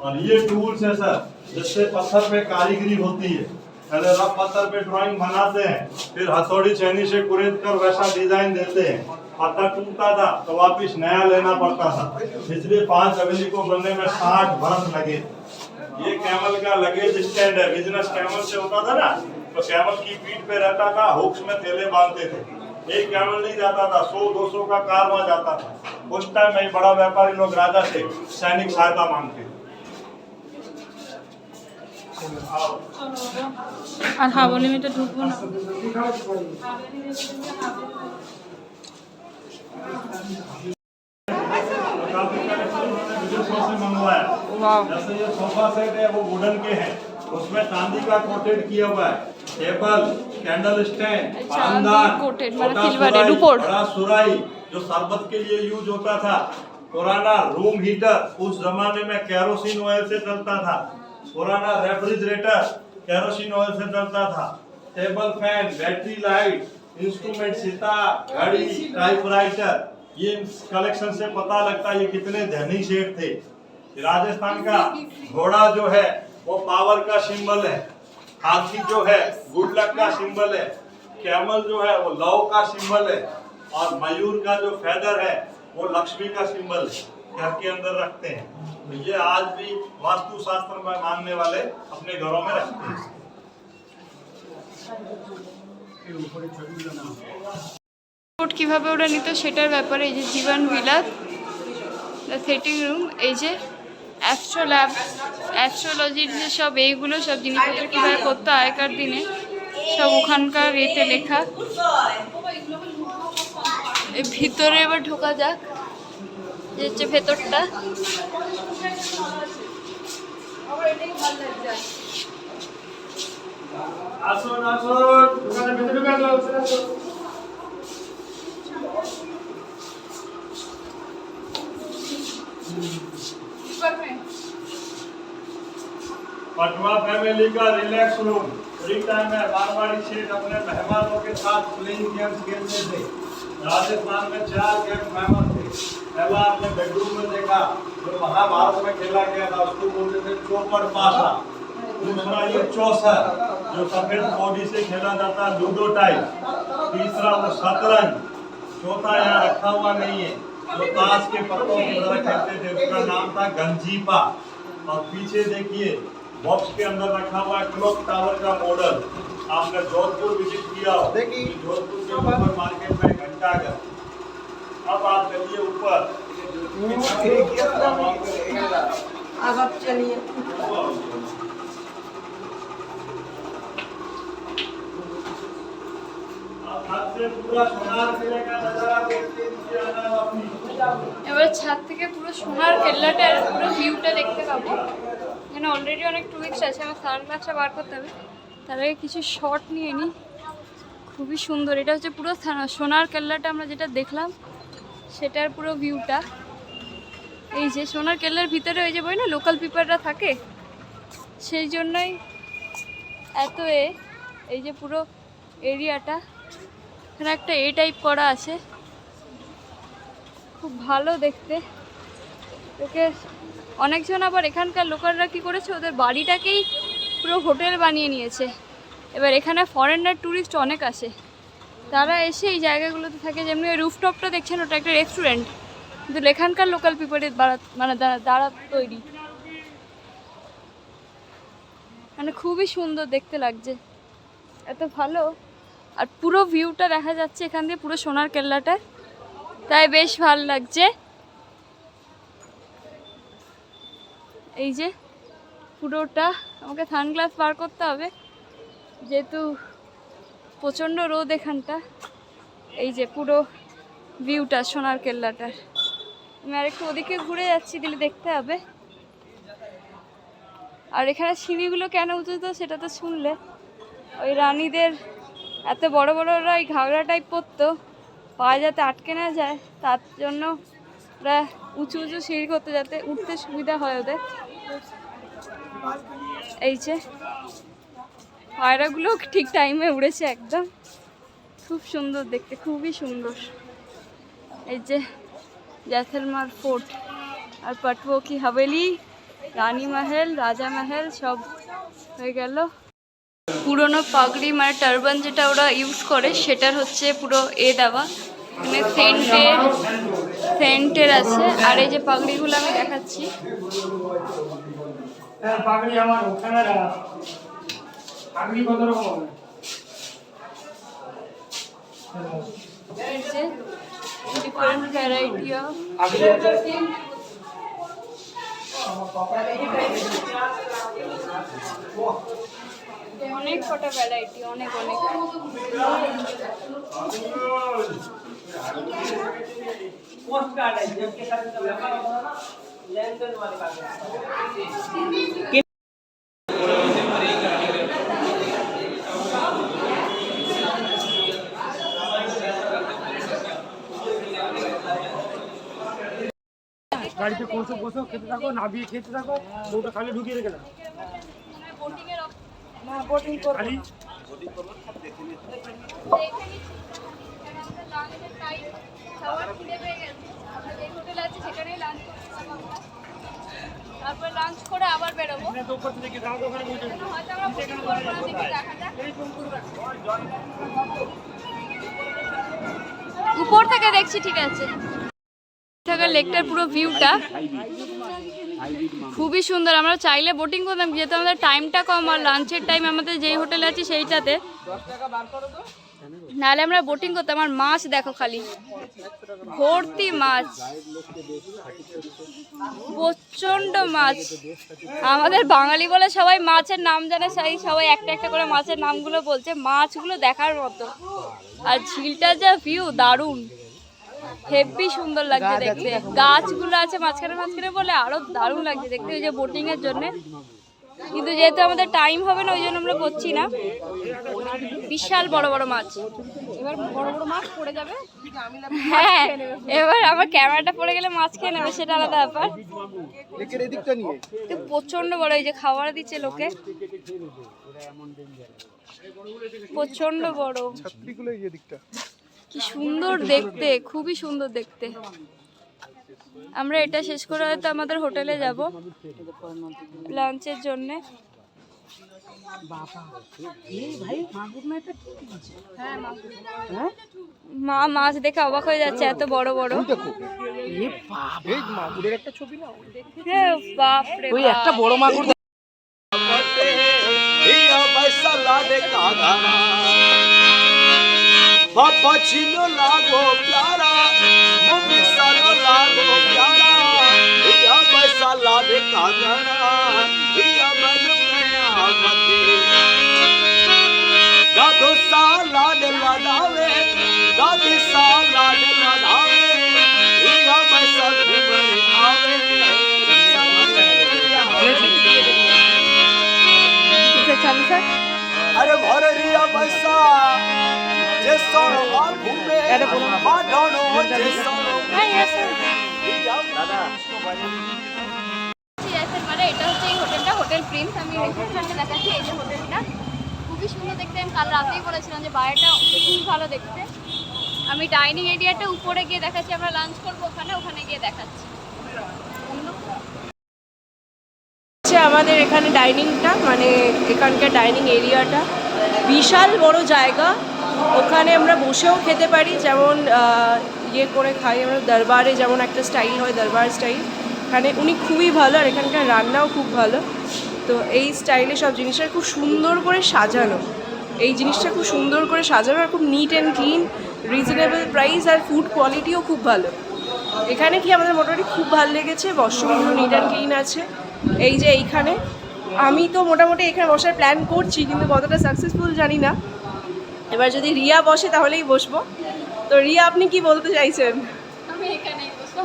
और ये टूल्स है सर जिससे पत्थर पे कारीगरी होती है। पहले रफ पत्थर पे ड्राइंग बनाते हैं, फिर हथौड़ी छेनी से कुरेद कर वैसा डिजाइन देते हैं। पत्थर टूटता था तो वापिस नया लेना पड़ता था, इसलिए 5 हवेली को बनने में 60 वर्ष लगे। ये कैमल का लगेज स्टैंड है। बिजनेस कैमल से होता था ना, तो कैमल की पीठ पे रहता था, हुक्स में थैले बांधते थे। एक कैमल नहीं जाता था, 100-200 का कारवां जाता था। उस टाइम में बड़ा व्यापारी लोग राजा से सैनिक सहायता मांगते थे। আর হাবলি মিটে ঢুকবো না। जैसे ये सोफा सेट है वो वुडन के हैं, उसमें चांदी का कोटेड किया हुआ है। टेबल, कैंडल स्टैंड, पानदान, बड़ा सुराही जो शरबत के लिए यूज होता था। पुराना रूम हीटर उस जमाने में केरोसिन ऑयल से चलता था। पुराना रेफ्रिजरेटर केरोसिन ऑयल से चलता था। Table fan, battery light, instrument, sitar, घड़ी, टाइपराइटर, ये कलेक्शन से पता लगता है ये कितने धनी सेठ थे। राजस्थान का घोड़ा जो है वो पावर का सिंबल है। हाथी जो है गुड लक का सिंबल है। कैमल जो है वो लव का सिंबल है। और मयूर का जो फेदर है वो लक्ष्मी का सिंबल है, घर के अंदर रखते हैं। तो ये आज भी वास्तु शास्त्र में मानने वाले अपने घरों में रखते हैं। কিভাবে ওরা নিত সেটার ব্যাপারে এই যে জীবন বিলাস, দ্য সেটিং রুম, এই যে অ্যাস্ট্রোল্যাব, অ্যাস্ট্রোলজির যে সব এইগুলো সব জিনিসপত্র কীভাবে করতো আগেকার দিনে সব ওখানকার এতে লেখা। এই ভিতরে এবার ঢোকা যাক, যে হচ্ছে ভেতরটা। আসুন আসুন, দোকানে ভেতরে ঢুকে पटवा फैमिली का रिलैक्स रूम। फ्री टाइम में मारवाड़ी सेठ अपने मेहमानों के साथ प्लेइंग गेम्स खेलते थे। राजस्थान में 4 गेम फेमस थे। पहला आपने बेडरूम में देखा जो महाभारत में खेला गया था, उसको बोलते थे चौपड़ पासा। दूसरा ये चौसर जो सफेद बॉडी से खेला जाता है, लूडो टाइप। तीसरा वो शतरंज। चौथा यहाँ रखा हुआ नहीं है जो ताश के पत्तों की तरह खेलते थे, उसका नाम था गंजीपा। और पीछे देखिए बॉक्स के अंदर रखा हुआ है क्लॉक टावर का मॉडल। आपने जोधपुर विजिट किया हो, जोधपुर के ऊपर मार्केट में घंटाघर। अब आप चलिए ऊपर। अब आप चलिए। এবার ছাদ থেকে পুরো সোনার কেল্লাটার পুরো ভিউটা দেখতে পাবো। এখানে অলরেডি অনেক টুরিস্ট আছে, আমার সানগ্লাসটা বার করতে হবে, তার আগে কিছু শট নিয়ে নিই। খুবই সুন্দর, এটা হচ্ছে পুরো সোনার কেল্লাটা আমরা যেটা দেখলাম সেটার পুরো ভিউটা। এই যে সোনার কেল্লার ভিতরে ওই যে বই না লোকাল পিপাররা থাকে, সেই জন্যই এত এই যে পুরো এরিয়াটা এখানে একটা টাইপ করা আছে, খুব ভালো দেখতে। ওকে অনেকজন আবার এখানকার লোকালরা কী করেছে, ওদের বাড়িটাকেই পুরো হোটেল বানিয়ে নিয়েছে। এবার এখানে ফরেনার ট্যুরিস্ট অনেক আসে, তারা এসে এই জায়গাগুলোতে থাকে। যেমনি ওই রুফটপটা দেখছেন ওটা একটা রেস্টুরেন্ট, কিন্তু এখানকার লোকাল পিপলের মানে দ্বারা তৈরি। মানে খুবই সুন্দর দেখতে লাগছে, এত ভালো। আর পুরো ভিউটা দেখা যাচ্ছে এখান দিয়ে পুরো সোনার কেল্লাটা, তাই বেশ ভালো লাগছে। এই যে পুরোটা আমাকে সানগ্লাস বার করতে হবে যেহেতু প্রচণ্ড রোদ এখানটা। এই যে পুরো ভিউটা সোনার কেল্লাটার। আমি আরেকটু ওদিকে ঘুরে যাচ্ছি, দিলে দেখতে হবে। আর এখানে সিঁড়িগুলো কেন উঁচু তো সেটা তো শুনলে, ওই রানীদের এত বড় বড়রা ওই ঘাগরা টাইপ পরতো, পায়ে যাতে আটকে না যায় তার জন্য ওরা উঁচু উঁচু সিঁড়ি করতে, যাতে উঠতে সুবিধা হয় ওদের। এই যে পায়রাগুলো ঠিক টাইমে উড়েছে একদম, খুব সুন্দর দেখতে, খুবই সুন্দর। এই যে জैसलमेर ফোর্ট আর পাটুয়া কি হাভেলি, রানী মহল, রাজা মহল সব হয়ে গেল। পুরোনো পাগড়ি মানে টারবান যেটা ওরা ইউজ করে সেটার হচ্ছে পুরো দেওয়া, মানে সেন্টের আছে। আর এই যে পাগড়িগুলো আমি দেখাচ্ছি, পাগড়ি আমার ক্যামেরা পাগড়ি কত রকম হবে? ডিফারেন্ট ভ্যারাইটি অফ অনেক কটা ভ্যারাইটি, অনেক অনেক। पोस्ट कार्ड है जिसके साथ व्यापार होता है ना, लेन देन वाले कार्ड। গাড়িতে কোসো কোসো খেতে থাকো, নাবিয়ে খেতে থাকো, ওটা খালি ঢুকিয়ে রেখে দাও। না বোটিং করব খালি তারপর লাঞ্চ করে আবার বেরোবো। তো উপর থেকে দাও ওখানে বসে হয়তো আমরা boating করবো না, দেখি দেখা যাক। উপর থেকে দেখছি, ঠিক আছে। লেকটার পুরো ভিউটা খুবই সুন্দর। আমরা চাইলে বোটিং করতাম, যেহেতু আমাদের টাইমটা কম আর লাঞ্চের টাইম আমাদের যেই হোটেলে আছে সেইটাতে, নাহলে আমরা বোটিং করতাম। আর মাছ দেখো, খালি ভর্তি মাছ, প্রচন্ড মাছ। আমাদের বাঙালি বলে সবাই মাছের নাম জানে, সবাই একটা একটা করে মাছের নামগুলো বলছে। মাছগুলো দেখার মতো, আর ঝিলটার যা ভিউ দারুণ, হেভি সুন্দর লাগছে দেখতে। গাছগুলো আছে মাঝখানে মাঝখানে বলে আরো দারুণ লাগছে দেখতে, ওই যে বোটিং এর জন্য। কিন্তু যেহেতু আমাদের টাইম হবে না, ওই জন্য আমরা করছি না। বিশাল বড় বড় মাছ, এবার বড় বড় মাছ পড়ে যাবে। হ্যাঁ, এবার আমার ক্যামেরাটা পড়ে গেলে মাছ খেয়ে নেবে, সেটা আলাদা ব্যাপার। প্রচন্ড বড়, এই যে খাবার দিচ্ছে লোকে, প্রচন্ড বড়। কি সুন্দর দেখতে, খুবই সুন্দর দেখতে। আমরা এটা শেষ করে হয়তো আমাদের হোটেলে যাব লাঞ্চের জন্য। মা মাছ দেখে অবাক হয়ে যাচ্ছে, এত বড় বড়। হ্যাঁ, বাপ রে বাপ, একটা বড় মাগুর Papa chino lago piara, mummy salo lago piara, iya masala de kagana, iya manu kaya mati. Dado sala de ladave, dadi sala de ladave, iya masala kumare ave, iya masala. अरे भररिया बसा जे सोनो माल घूमे मा ढोनो जे सोनो दादा মানে এটা হচ্ছে এই হোটেলটা, হোটেল প্রিন্স। আমি রেস্টুরেন্টে দেখাচ্ছি, এই যে হোটেলটা খুবই সুন্দর দেখতে। আমি কাল রাতেই বলেছিলাম যে বাইরেটা খুবই ভালো দেখতে। আমি ডাইনিং এরিয়াটা উপরে গিয়ে দেখাচ্ছি, আমরা লাঞ্চ করবো ওখানে, ওখানে গিয়ে দেখাচ্ছি। আমাদের এখানে ডাইনিংটা, মানে এখানকার ডাইনিং এরিয়াটা বিশাল বড় জায়গা। ওখানে আমরা বসেও খেতে পারি, যেমন ইয়ে করে খাই আমরা দরবারে, যেমন একটা স্টাইল হয় দরবার স্টাইল। এখানে উনি খুবই ভালো, আর এখানকার রান্নাও খুব ভালো। তো এই স্টাইলে সব জিনিসটা খুব সুন্দর করে সাজানো, এই জিনিসটা খুব সুন্দর করে সাজানো, আর খুব neat and clean, reasonable price, আর ফুড কোয়ালিটিও খুব ভালো। এখানে কি আমাদের মোটামুটি খুব ভালো লেগেছে, ওয়াশরুমগুলো নিট অ্যান্ড ক্লিন আছে। এই যে এইখানে আমি তো মোটামুটি এখানে বসার প্ল্যান করছি, কিন্তু কতটা সাকসেসফুল জানি না। এবার যদি রিয়া বসে তাহলেই বসবো। তো রিয়া, আপনি কি বলতে চাইছেন? আমি এখানেই বসবো,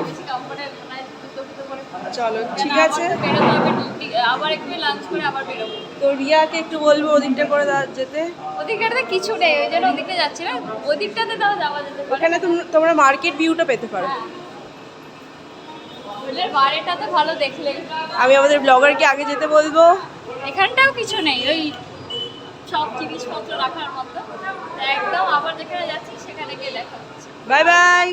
বেশি কমফোর্টেবল না, দুটো করে চলো ঠিক আছে, বেরোতে হবে, আবার একটু লাঞ্চ করে আবার বেরোবো। তো রিয়াকে একটু বলবো ওদিকটা করে যেতে। ওদিকটাতে কিছু নেই, ওই জন্য ওদিকটা যাচ্ছে না, ওদিকটাতে তাও যাওয়া যেতে পারে। ওখানে তোমরা মার্কেট ভিউটা পেতে পারো। হোটেলের বাইরেটা তো ভালো দেখলে। আমি আমাদের ব্লগারকে আগে যেতে বলবো। এখানটাও কিছু নেই, ওই সব জিনিসপত্র রাখার মতো। একদম আবার যেখানে যাচ্ছি সেখানে গিয়ে দেখা হচ্ছে। Bye bye.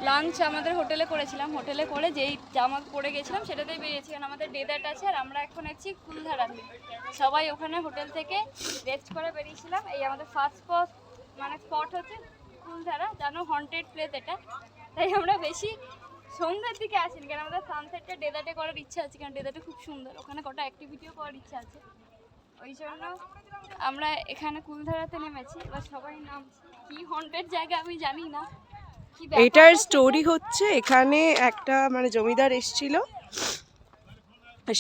লাঞ্চ আমাদের হোটেলে করেছিলাম, হোটেলে করে যেই জামা পরে গেছিলাম সেটাতেই বেরিয়েছি, কারণ আমাদের ডেজার্ট আছে। আর আমরা এখন আছি কুলধারাতে, সবাই ওখানে হোটেল থেকে রেস্ট করে বেরিয়েছিলাম। এই আমাদের ফার্স্ট স্পট হচ্ছে কুলধারা, জানো হন্টেড প্লেস এটা। তাই আমরা বেশি সন্ধ্যার দিকে আসিনি, কারণ আমাদের সানসেটটা ডেজার্টে করার ইচ্ছা আছে, কারণ ডেজার্টে খুব সুন্দর, ওখানে কটা অ্যাক্টিভিটিও করার ইচ্ছা আছে। ওই জন্য আমরা এখানে কুলধারাতে নেমেছি। এবার সবাই নামছি, কি হন্টেড জায়গা আমি জানি না। এটার স্টোরি হচ্ছে, এখানে একটা মানে জমিদার এসেছিল,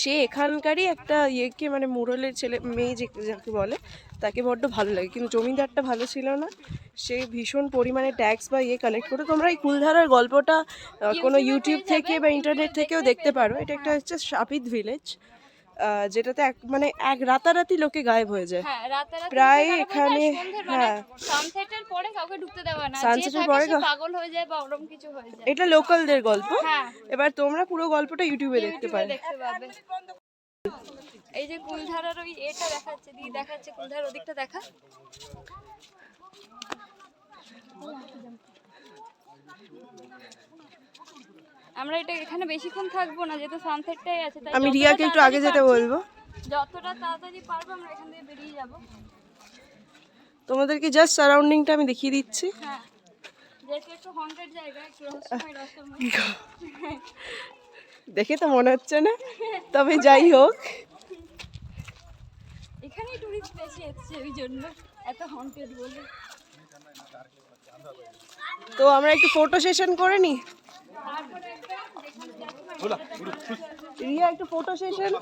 সে এখানকারই একটা ইয়েকে মানে মুরলের ছেলে মেয়ে যাকে বলে তাকে বড্ড ভালো লাগে, কিন্তু জমিদারটা ভালো ছিল না, সে ভীষণ পরিমাণে ট্যাক্স বা ইয়ে কালেক্ট করতো। তোমরা এই কুলধারার গল্পটা কোনো ইউটিউব থেকে বা ইন্টারনেট থেকেও দেখতে পারো। এটা একটা হচ্ছে শাপিত ভিলেজ, যেটাতে এক রাতারাতি লোকে গায়েব হয়ে যায় প্রায় এখানে। হ্যাঁ, সানসেটের পরে কাউকে ঢুকতে দেওয়া না, সানসেটের পরে পাগল হয়ে যায় বা ওরকম কিছু হয়ে যায়। এটা লোকালদের গল্প। হ্যাঁ, এবার তোমরা পুরো গল্পটা ইউটিউবে দেখতে পারো। এই যে কুলধারার ওই এটা দেখাচ্ছে, দেখাচ্ছে কুলধারার ওদিকটা দেখা। আমরা এটা এখানে বেশিক্ষণ থাকবো না, যেহেতু সানসেটটাই আছে। তাই আমি রিয়াকে একটু আগে যেতে বলবো, যতটা তাড়াতাড়ি পারবো আমরা এখান থেকে বেরিয়ে যাব। তোমাদেরকে জাস্ট সারাউন্ডিংটা আমি দেখিয়ে দিচ্ছি। হ্যাঁ, যেহেতু একটু হন্টেড জায়গা, একটু রহস্যময় রহস্যময়। দেখে তো মনে হচ্ছে না, তবে যাই হোক, এখানেই টুরিস্ট বেশি এসছে, ওই জন্য এত হন্টেড বলে। তো আমরা একটু ফটো সেশন করে নিই। রিয়া একটু ফটো সেশন।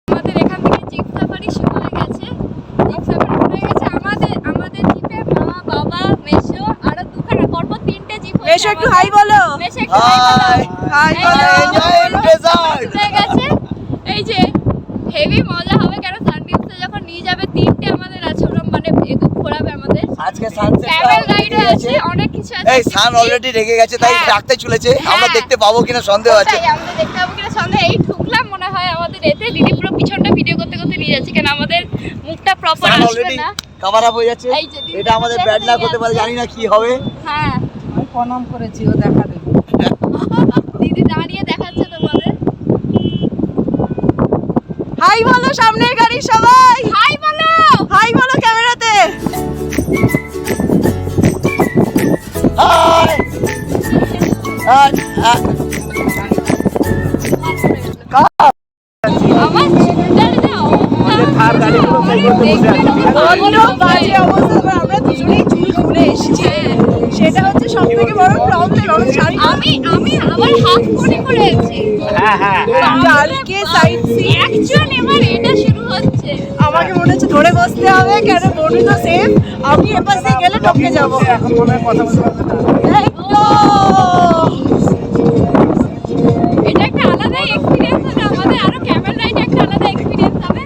আমাদের এখান থেকে জিপ সাফারি শুরু হয়ে গেছে। জিপ সাফারি শুরু হয়ে গেছে আমাদের জিপে মা, বাবা, মেসো আরো দুখানা পরপর 3টে জিপ হয়েছে। মেশো একটু হাই বলো। মেসো একটু হাই বলো। হাই বলো। হয়ে গেছে। এই যে হেভি মজা হবে, কারণ সানডিপসে যখন নিয়ে যাবে 3টে আমাদের আছে, ওরকম মানে এদুক ঘোরাবে আমাদের। আজকে সানসেট ক্যামেল রাইড আছে, অনেক কিছু আছে। এই সান অলরেডি রেগে গেছে, তাই হ্যাঁ। ডাকতে চলেছে। আমরা হ্যাঁ। দেখতে পাবো কিনা সন্দেহ আছে। তাই আমরা দেখতে পাবো কিনা সন্দেহ। এই ঢুকলাম মনে হয় আমাদের এতে, দিদি পুরো পিছনটা ভিডিও করতে করতে নিয়ে যাচ্ছে, কেন আমাদের মুখটা প্রপার সান আসবে অলরেডি না। কভার আপ হয়ে যাচ্ছে। এই যে দিদি এটা আমাদের দেখতে ব্যাড লাক হতে পারে, যাচ্ছে। জানি না কি হবে। হ্যাঁ আমি প্রণাম করেছি, ও দেখা দেবে। দিদি দাঁড়িয়ে দেখাচ্ছে তোমাদের। হাই বলো সামনের গাড়ি সবাই। হাই বলো। হাই বলো ক্যামেরাতে। হাই আর আমার চিন্তার যে অবস্থা, বড্ড বাজে অবস্থা। আমরা দুজনেই চুল খুলে এসেছি, সেটা হচ্ছে সব থেকে বড় প্রবলেম। আমি আবার হাফ করে এসেছি। কালকে সাইড সিন অ্যাকচুয়ালি এবার এটা শুরু হচ্ছে। আমাকে মনে হচ্ছে ধরে বসতে হবে, কেন বডি তো সেম। আমি এপাশ দিয়ে গেলে টপকে যাবো। এখন মনে হয় কথা বলতে পারবে না। এটা একটা আলাদা এক্সপেরিয়েন্স হবে আমাদের, আরো ক্যামেল রাইড একটা আলাদা এক্সপেরিয়েন্স হবে।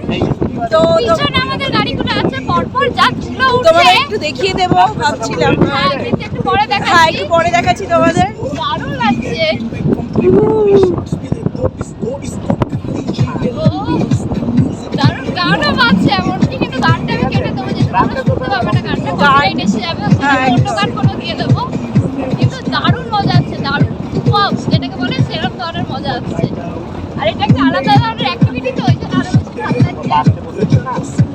তো পিছনে আমাদের গাড়িগুলো আছে, পরপর যা ধুলো তোমাদের উঠছে। একটু দেখিয়ে দেবো ভাবছিলাম। হ্যাঁ, কিন্তু একটু পরে হ্যাঁ, দেখাচ্ছি। একটু পরে দেখাচ্ছি তোমাদের। দারুণ লাগছে। দারুণ গানও বাজছে, এমনকি কিন্তু গানটা আমি কেটে দেবো, যেহেতু তোমরা শুনতে পাবে না গানটা, কপিরাইট এসে যাবে। হ্যাঁ, অন্য গান কোনো দিয়ে দেবো। কিন্তু দারুণ মজা আছে, দারুণ পপ যেটাকে বলে সেরকম ধরনের মজা আসছে। আর এটা একটা আলাদা ধরনের অ্যাক্টিভিটি, তো ওই জন্য আরো বেশি ভালো লাগছে।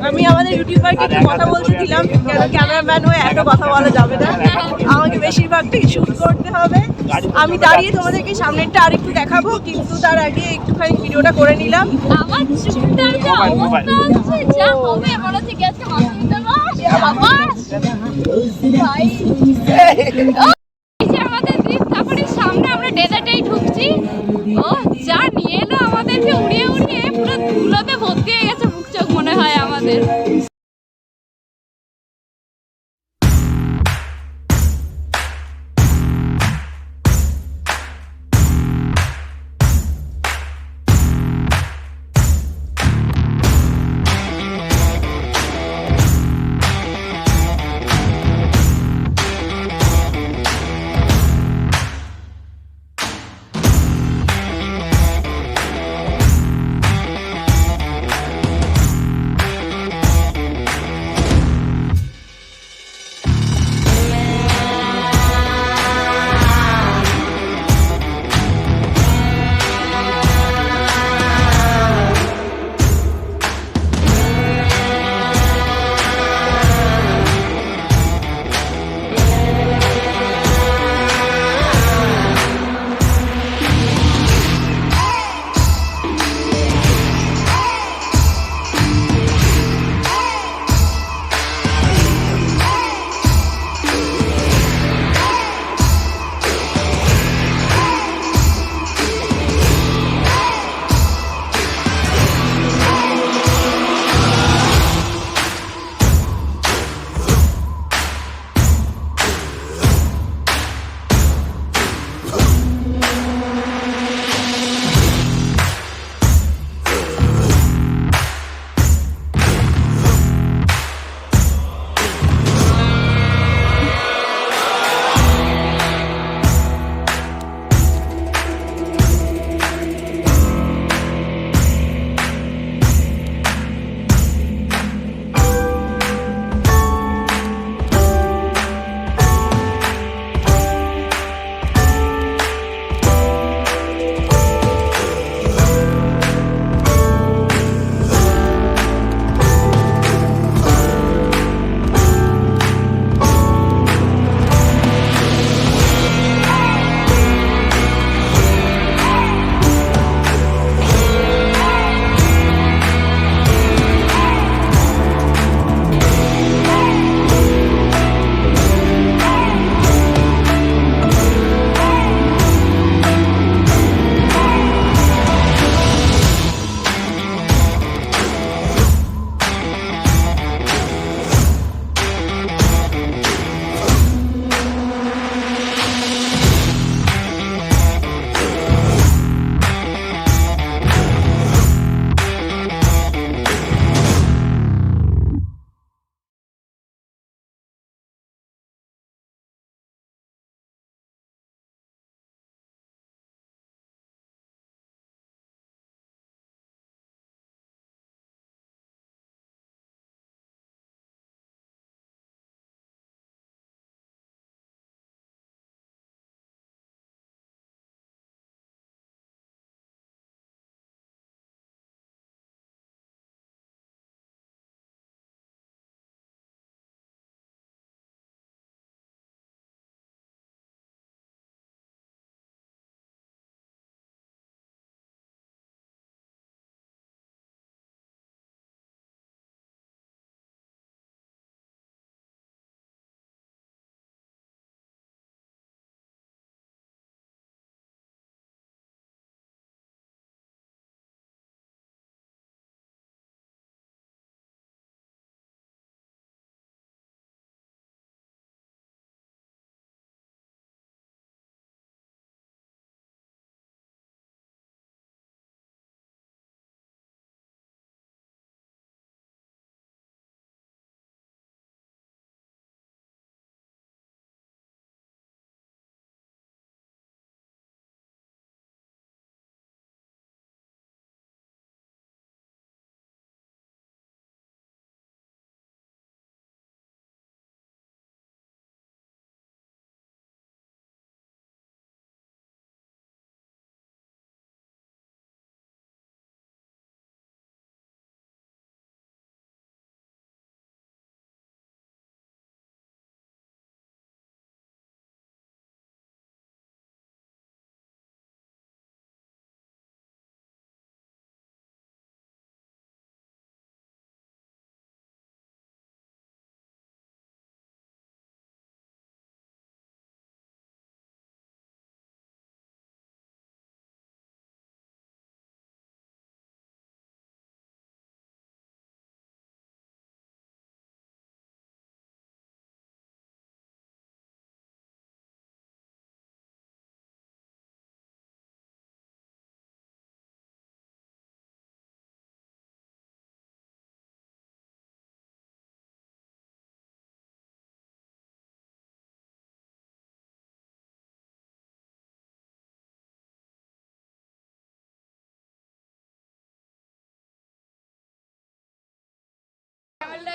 আমি আমাদের ইউটিউবারকে একটু কথা বলতে দিলাম, কেন ক্যামেরাম্যান হয়ে এত কথা বলা যাবে না। আমাকে বেশিরভাগটাই শুট করতে হবে। আমি দাঁড়িয়ে তোমাদেরকে সামনেরটা আরেকটু দেখাবো, কিন্তু তার আগে একটুখানি ভিডিওটা করে নিলাম। আমার চুলটার যে অবস্থা আছে, যা হবে মনে হচ্ছে কি আজকে মাথায় দেবো। বাবা ভাই, এই যে আমাদের দ্বীপ সাফারির সামনে আমরা ডেজার্টেই ঢুকছি। এসেছি, ও যা নিয়ে এলো আমাদেরকে উড়িয়ে উড়িয়ে, পুরো ধুলোতে ভর্তি হয়ে গেছে মুখ চোখ মনে হয় আমাদের।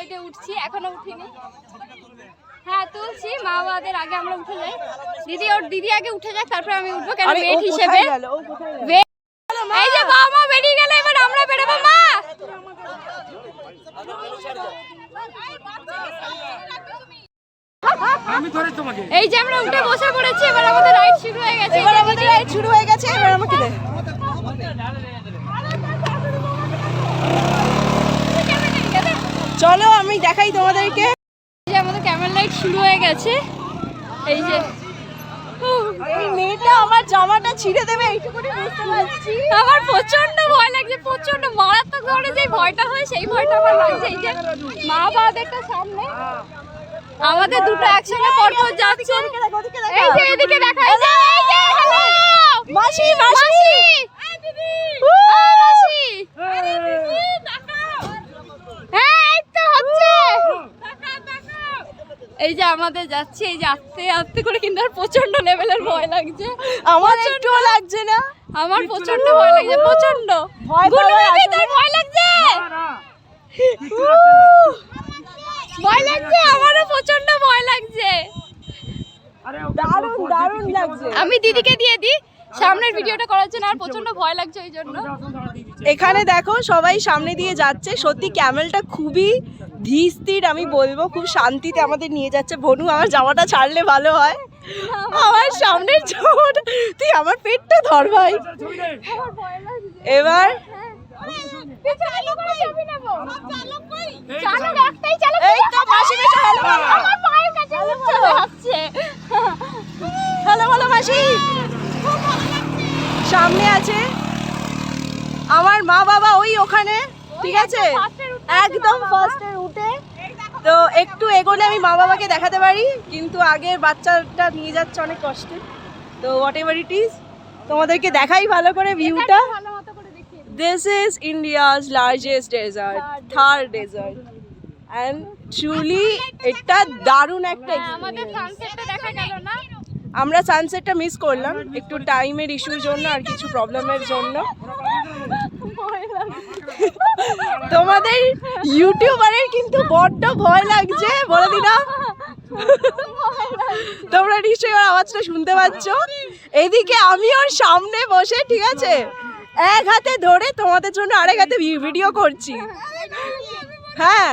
গাড়িতে উঠছি, এখনো উঠিনি। হ্যাঁ তুলছি, মা বাবাদের আগে আমরা উঠে যাই। দিদি আগে উঠে যাক, তারপরে আমি উঠবো, কেন ওয়েট হিসেবে। এই যে বাবা মা বেরিয়ে গেল, এবার আমরা বেরোবো। মা এই যে আমরা উঠে বসে পড়েছি, এবার আমাদের রাইড শুরু হয়ে গেছে। এবার আমাকে দে। চলো আমি দেখাই তোমাদেরকে। এই যে আমাদের ক্যামেরা লাইট শুরু হয়ে গেছে। এই যে এই মেয়েটা আমার জামাটা ছিঁড়ে দেবে এইটুকুনি বুঝতে পারছি। আমার প্রচন্ড ভয় লাগছে, প্রচন্ড মারাত্মক ধরনের যে ভয়টা হয় সেই ভয়টা আমার লাগছে। এই যে মা বাবাদেরটা সামনে, আমাদের দুটো একসঙ্গে পরপর যাচ্ছে। এই যে এদিকে দেখা, এই যে হ্যালো মাসি মাসি, এই দিদি মাসি, আরে দিদি দেখাও। হ্যাঁ এই তো হচ্ছে, দেখাও। এই যে আমাদের যাচ্ছে, এই যে আস্তে আস্তে করে, কিন্তু আর প্রচন্ড লেভেলের ভয় লাগছে। আমার একটুও লাগছে না। আমার প্রচন্ড ভয় লাগছে, প্রচন্ড ভয় ভয় লাগছে, ভয় লাগছে, আমারও প্রচন্ড ভয় লাগছে। দারুণ লাগছে। আমি দিদিকে দিয়ে দিই সামনের ভিডিওটা করার জন্য, আর প্রচন্ড ভয় লাগছে ওই জন্য। এখানে দেখো সবাই সামনে দিয়ে যাচ্ছে, সত্যি ক্যামেলটা খুবই ধীর, আমি বলবো খুব শান্তিতে আমাদের নিয়ে যাচ্ছে। বনু আমার জামাটা ছাড়লে ভালো হয়, আমার সামনের জামাটা, তুই আমার পেটটা ধর ভাই। এবার এই তো মাসি বেশ হ্যালো বলো মাসি। সামনে আছে আমার মা বাবা, ওই ওখানে, ঠিক আছে, একদম ফার্স্টে উঠে। তো একটু এগোলে আমি মা বাবাকে দেখাতে পারি, কিন্তু আগের বাচ্চাটা নিয়ে যাচ্ছে অনেক কষ্টে। তো হোয়াট এভার ইট ইজ, তোমাদেরকে দেখাই ভালো করে ভিউটা। This is India's largest desert, Thar Desert, and truly এটা দারুণ একটা আমাদের সানসেটটা দেখা গেল না, আমরা সানসেটটা মিস করলাম একটু টাইমের ইস্যুর জন্য আর কিছু প্রবলেমের জন্য। তোমাদের ইউটিউবারের কিন্তু বড্ড ভয় লাগছে বলে দিলাম। তোমরা নিশ্চয়ই ওর আওয়াজটা শুনতে পাচ্ছ। এদিকে আমি ওর সামনে বসে, ঠিক আছে, এক হাতে ধরে তোমাদের জন্য আরেক হাতে ভিডিও করছি। হ্যাঁ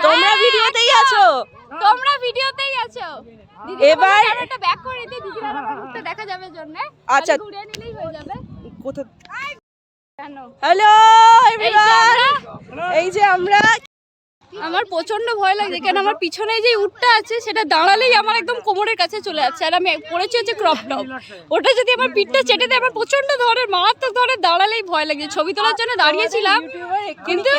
তোমরা ভিডিওতেই আছো, তোমরা ভিডিওতেই আছো। এবার একটা ব্যাক করে দিই, দিদির আর আমার মুখটা দেখা যাবে জন্য। আচ্ছা ঘুরে নিলেই হয়ে যাবে। কোথা, কেন হ্যালো এভরিওয়ান, এই যে আমরা। আমার প্রচন্ড ভয় লাগছে, কেন আমার পিছনে যে উটটা আছে সেটা দাঁড়ালেই আমার একদম কোমরের কাছে চলে যাচ্ছে, আর আমি পড়েছি হচ্ছে ক্রপ টপ, ওটা যদি আমার পিঠটা চেটে দেয় আমার প্রচন্ড ধরনের মারাত্মক ধরনের দাঁড়ালেই ভয় লাগছে। ছবি তোলার জন্য দাঁড়িয়েছিলাম, কিন্তু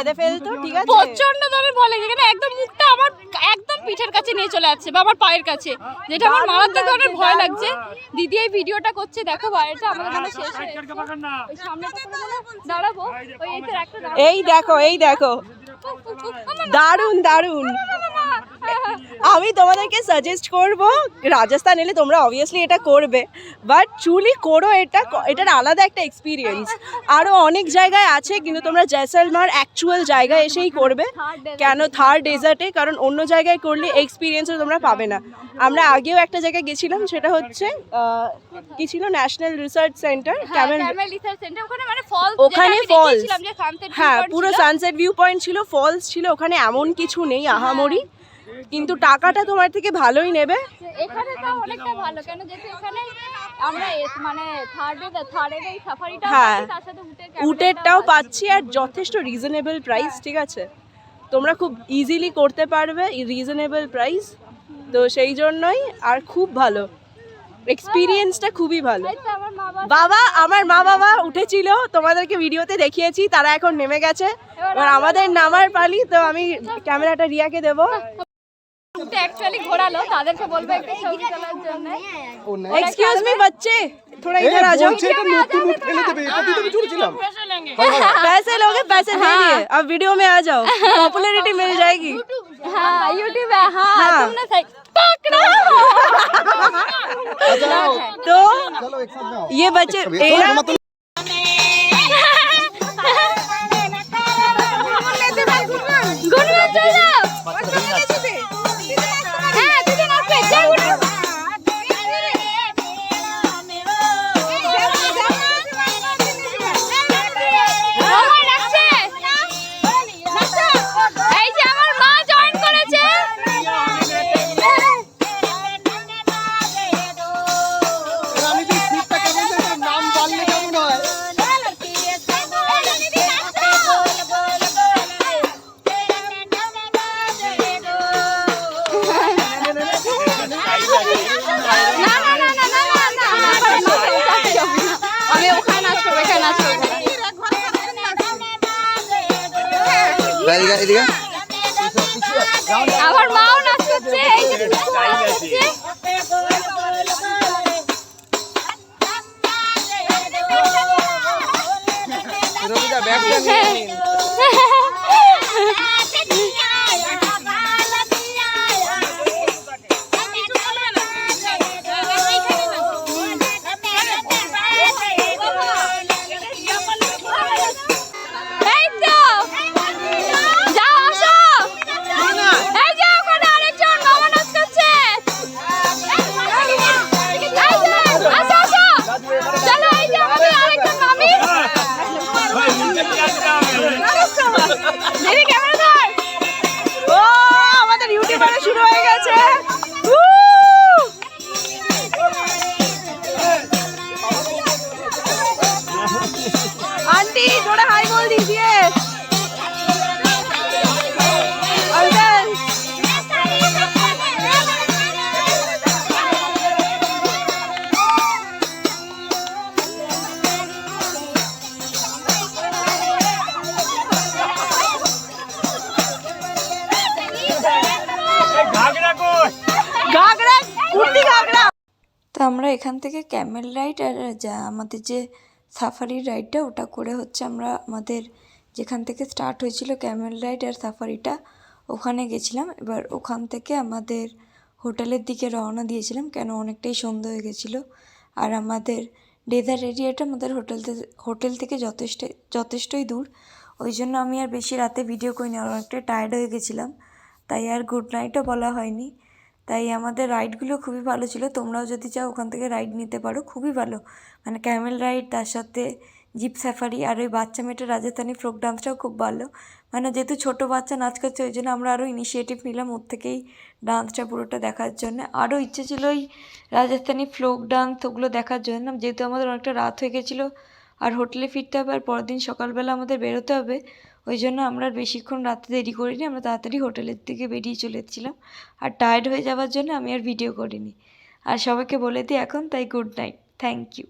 প্রচন্ড ধরনের ভয় লাগছে, কেন একদম মুখটা আমার একদম পিঠের কাছে নিয়ে চলে যাচ্ছে বা আমার পায়ের কাছে, যেটা আমার মারাত্মক ধরনের ভয় লাগছে। দিদি এই ভিডিওটা করছে, দেখো বাইরেটা আমাদের জন্য শেষ হয়ে গেছে। ওই সামনেটা করে দাঁড়াবো, ওই এতে একটা এই দেখো, এই দেখো, দারুণ দারুণ। আমি তোমাদেরকে সাজেস্ট করব, রাজস্থান এলে তোমরা অবভিয়াসলি এটা করবে, বাট চুলি করো, এটার আলাদা একটা এক্সপিরিয়েন্স। আরও অনেক জায়গায় আছে, কিন্তু তোমরা জয়সলমার অ্যাকচুয়াল জায়গায় এসেই করবে। কেন থার ডেজার্টে, কারণ অন্য জায়গায় করলে এক্সপিরিয়েন্সও তোমরা পাবে না। আমরা আগেও একটা জায়গায় গেছিলাম, সেটা হচ্ছে কি ছিল, national research centre, Camel research centre, ওখানে মানে ফলস, ওখানে ফলস, হ্যাঁ পুরো পুরো সানসেট ভিউ পয়েন্ট ছিল, ফলস ছিল, ওখানে এমন কিছু নেই আহামরি, কিন্তু টাকাটা তোমার থেকে ভালোই নেবে। এখানে তো অনেকটা ভালো, কেন যেহেতু এখানে আমরা মানে থার্ডের এই সাফারিটা হ্যাঁ, তার সাথে উটেরটাও পাচ্ছি, আর যথেষ্ট রিজনেবল প্রাইস, ঠিক আছে, তোমরা খুব ইজিলি করতে পারবে, রিজনেবল প্রাইস, তো সেই জন্যই। আর খুব ভালো এক্সপিরিয়েন্সটা, খুবই ভালো। আমার মা বাবা উঠেছিল, তোমাদেরকে ভিডিওতে দেখিয়েছি, তারা এখন নেমে গেছে, এবার আমাদের নামার পালি। তো আমি ক্যামেরাটা রিয়াকে দেবো। অ্যাকচুয়ালি ঘোরালো, তাদেরকে বলবো একটু ছবি তোলার জন্য। एक्सक्यूज मी बच्चे, थोड़ा इधर आ जाओ। এটা নতুন উঠ ফেলে দেবে, এটা দিয়ে আমি চড়ছিলাম। पैसे लोगे, पैसे दे दिए, अब वीडियो में आ जाओ, पॉपुलैरिटी मिल जाएगी। हाँ यूट्यूब है, हाँ तुमने सही पकड़ा। तो চলো একসাথে নাও। ये बच्चे এদিকে এদিকে আমার মাও নাচ করছে, এই যে নাচ করছে। রবিদা ব্যাগটা নিয়ে নিন। এই তো যাও আসো, এই যে ওখানে আরেকজন মামা নাচ করছে। এই যে আসো আসো, চলো এই যে আমাদের আরেকজন মামি। দিদি ক্যামেরা ধর। ও আমাদের ইউটিউবারে শুরু হয়ে গেছে। आंटी थोड़ा हाई बोल दीजिए। अंकल घाघरा कुर्ती घाघरा। তো আমরা এখান থেকে ক্যামেল রাইড আর যা আমাদের যে সাফারি রাইডটা ওটা করে হচ্ছে আমরা আমাদের যেখান থেকে স্টার্ট হয়েছিল ক্যামেল রাইড আর সাফারিটা ওখানে গেছিলাম। এবার ওখান থেকে আমাদের হোটেলের দিকে রওনা দিয়েছিলাম, কেন অনেকটাই সন্ধ্যা হয়ে গেছিলো। আর আমাদের ডেজার্ট এরিয়াটা আমাদের হোটেল থেকে যথেষ্টই দূর, ওই জন্য আমি আর বেশি রাতে ভিডিও করিনি, আর অনেকটাই টায়ার্ড হয়ে গেছিলাম, তাই আর গুড নাইটও বলা হয়নি। তাই আমাদের রাইডগুলো খুবই ভালো ছিল, তোমরাও যদি চাও ওখান থেকে রাইড নিতে পারো, খুবই ভালো। মানে ক্যামেল রাইড, তার সাথে জিপ সাফারি, আর ওই বাচ্চা মেয়েটার রাজস্থানি ফোক ডান্সটাও খুব ভালো। মানে যেহেতু ছোটো বাচ্চা নাচ করছে ওই জন্য আমরা আরও ইনিশিয়েটিভ নিলাম ওর থেকেই ডান্সটা পুরোটা দেখার জন্য। আরও ইচ্ছে ছিল ওই রাজস্থানি ফোক ডান্স ওগুলো দেখার জন্য, যেহেতু আমাদের অনেকটা রাত হয়ে গেছিলো আর হোটেলে ফিরতে হবে আর পরের দিন সকালবেলা আমাদের বেরোতে হবে, ওই জন্য আমরা আর বেশিক্ষণ রাতে দেরি করিনি, আমরা তাড়াতাড়ি হোটেলের দিকে বেরিয়ে চলে এসেছিলাম। আর টায়ার্ড হয়ে যাওয়ার জন্য আমি আর ভিডিও করিনি। আর সবাইকে বলে দিই এখন, তাই গুড নাইট, থ্যাংক ইউ।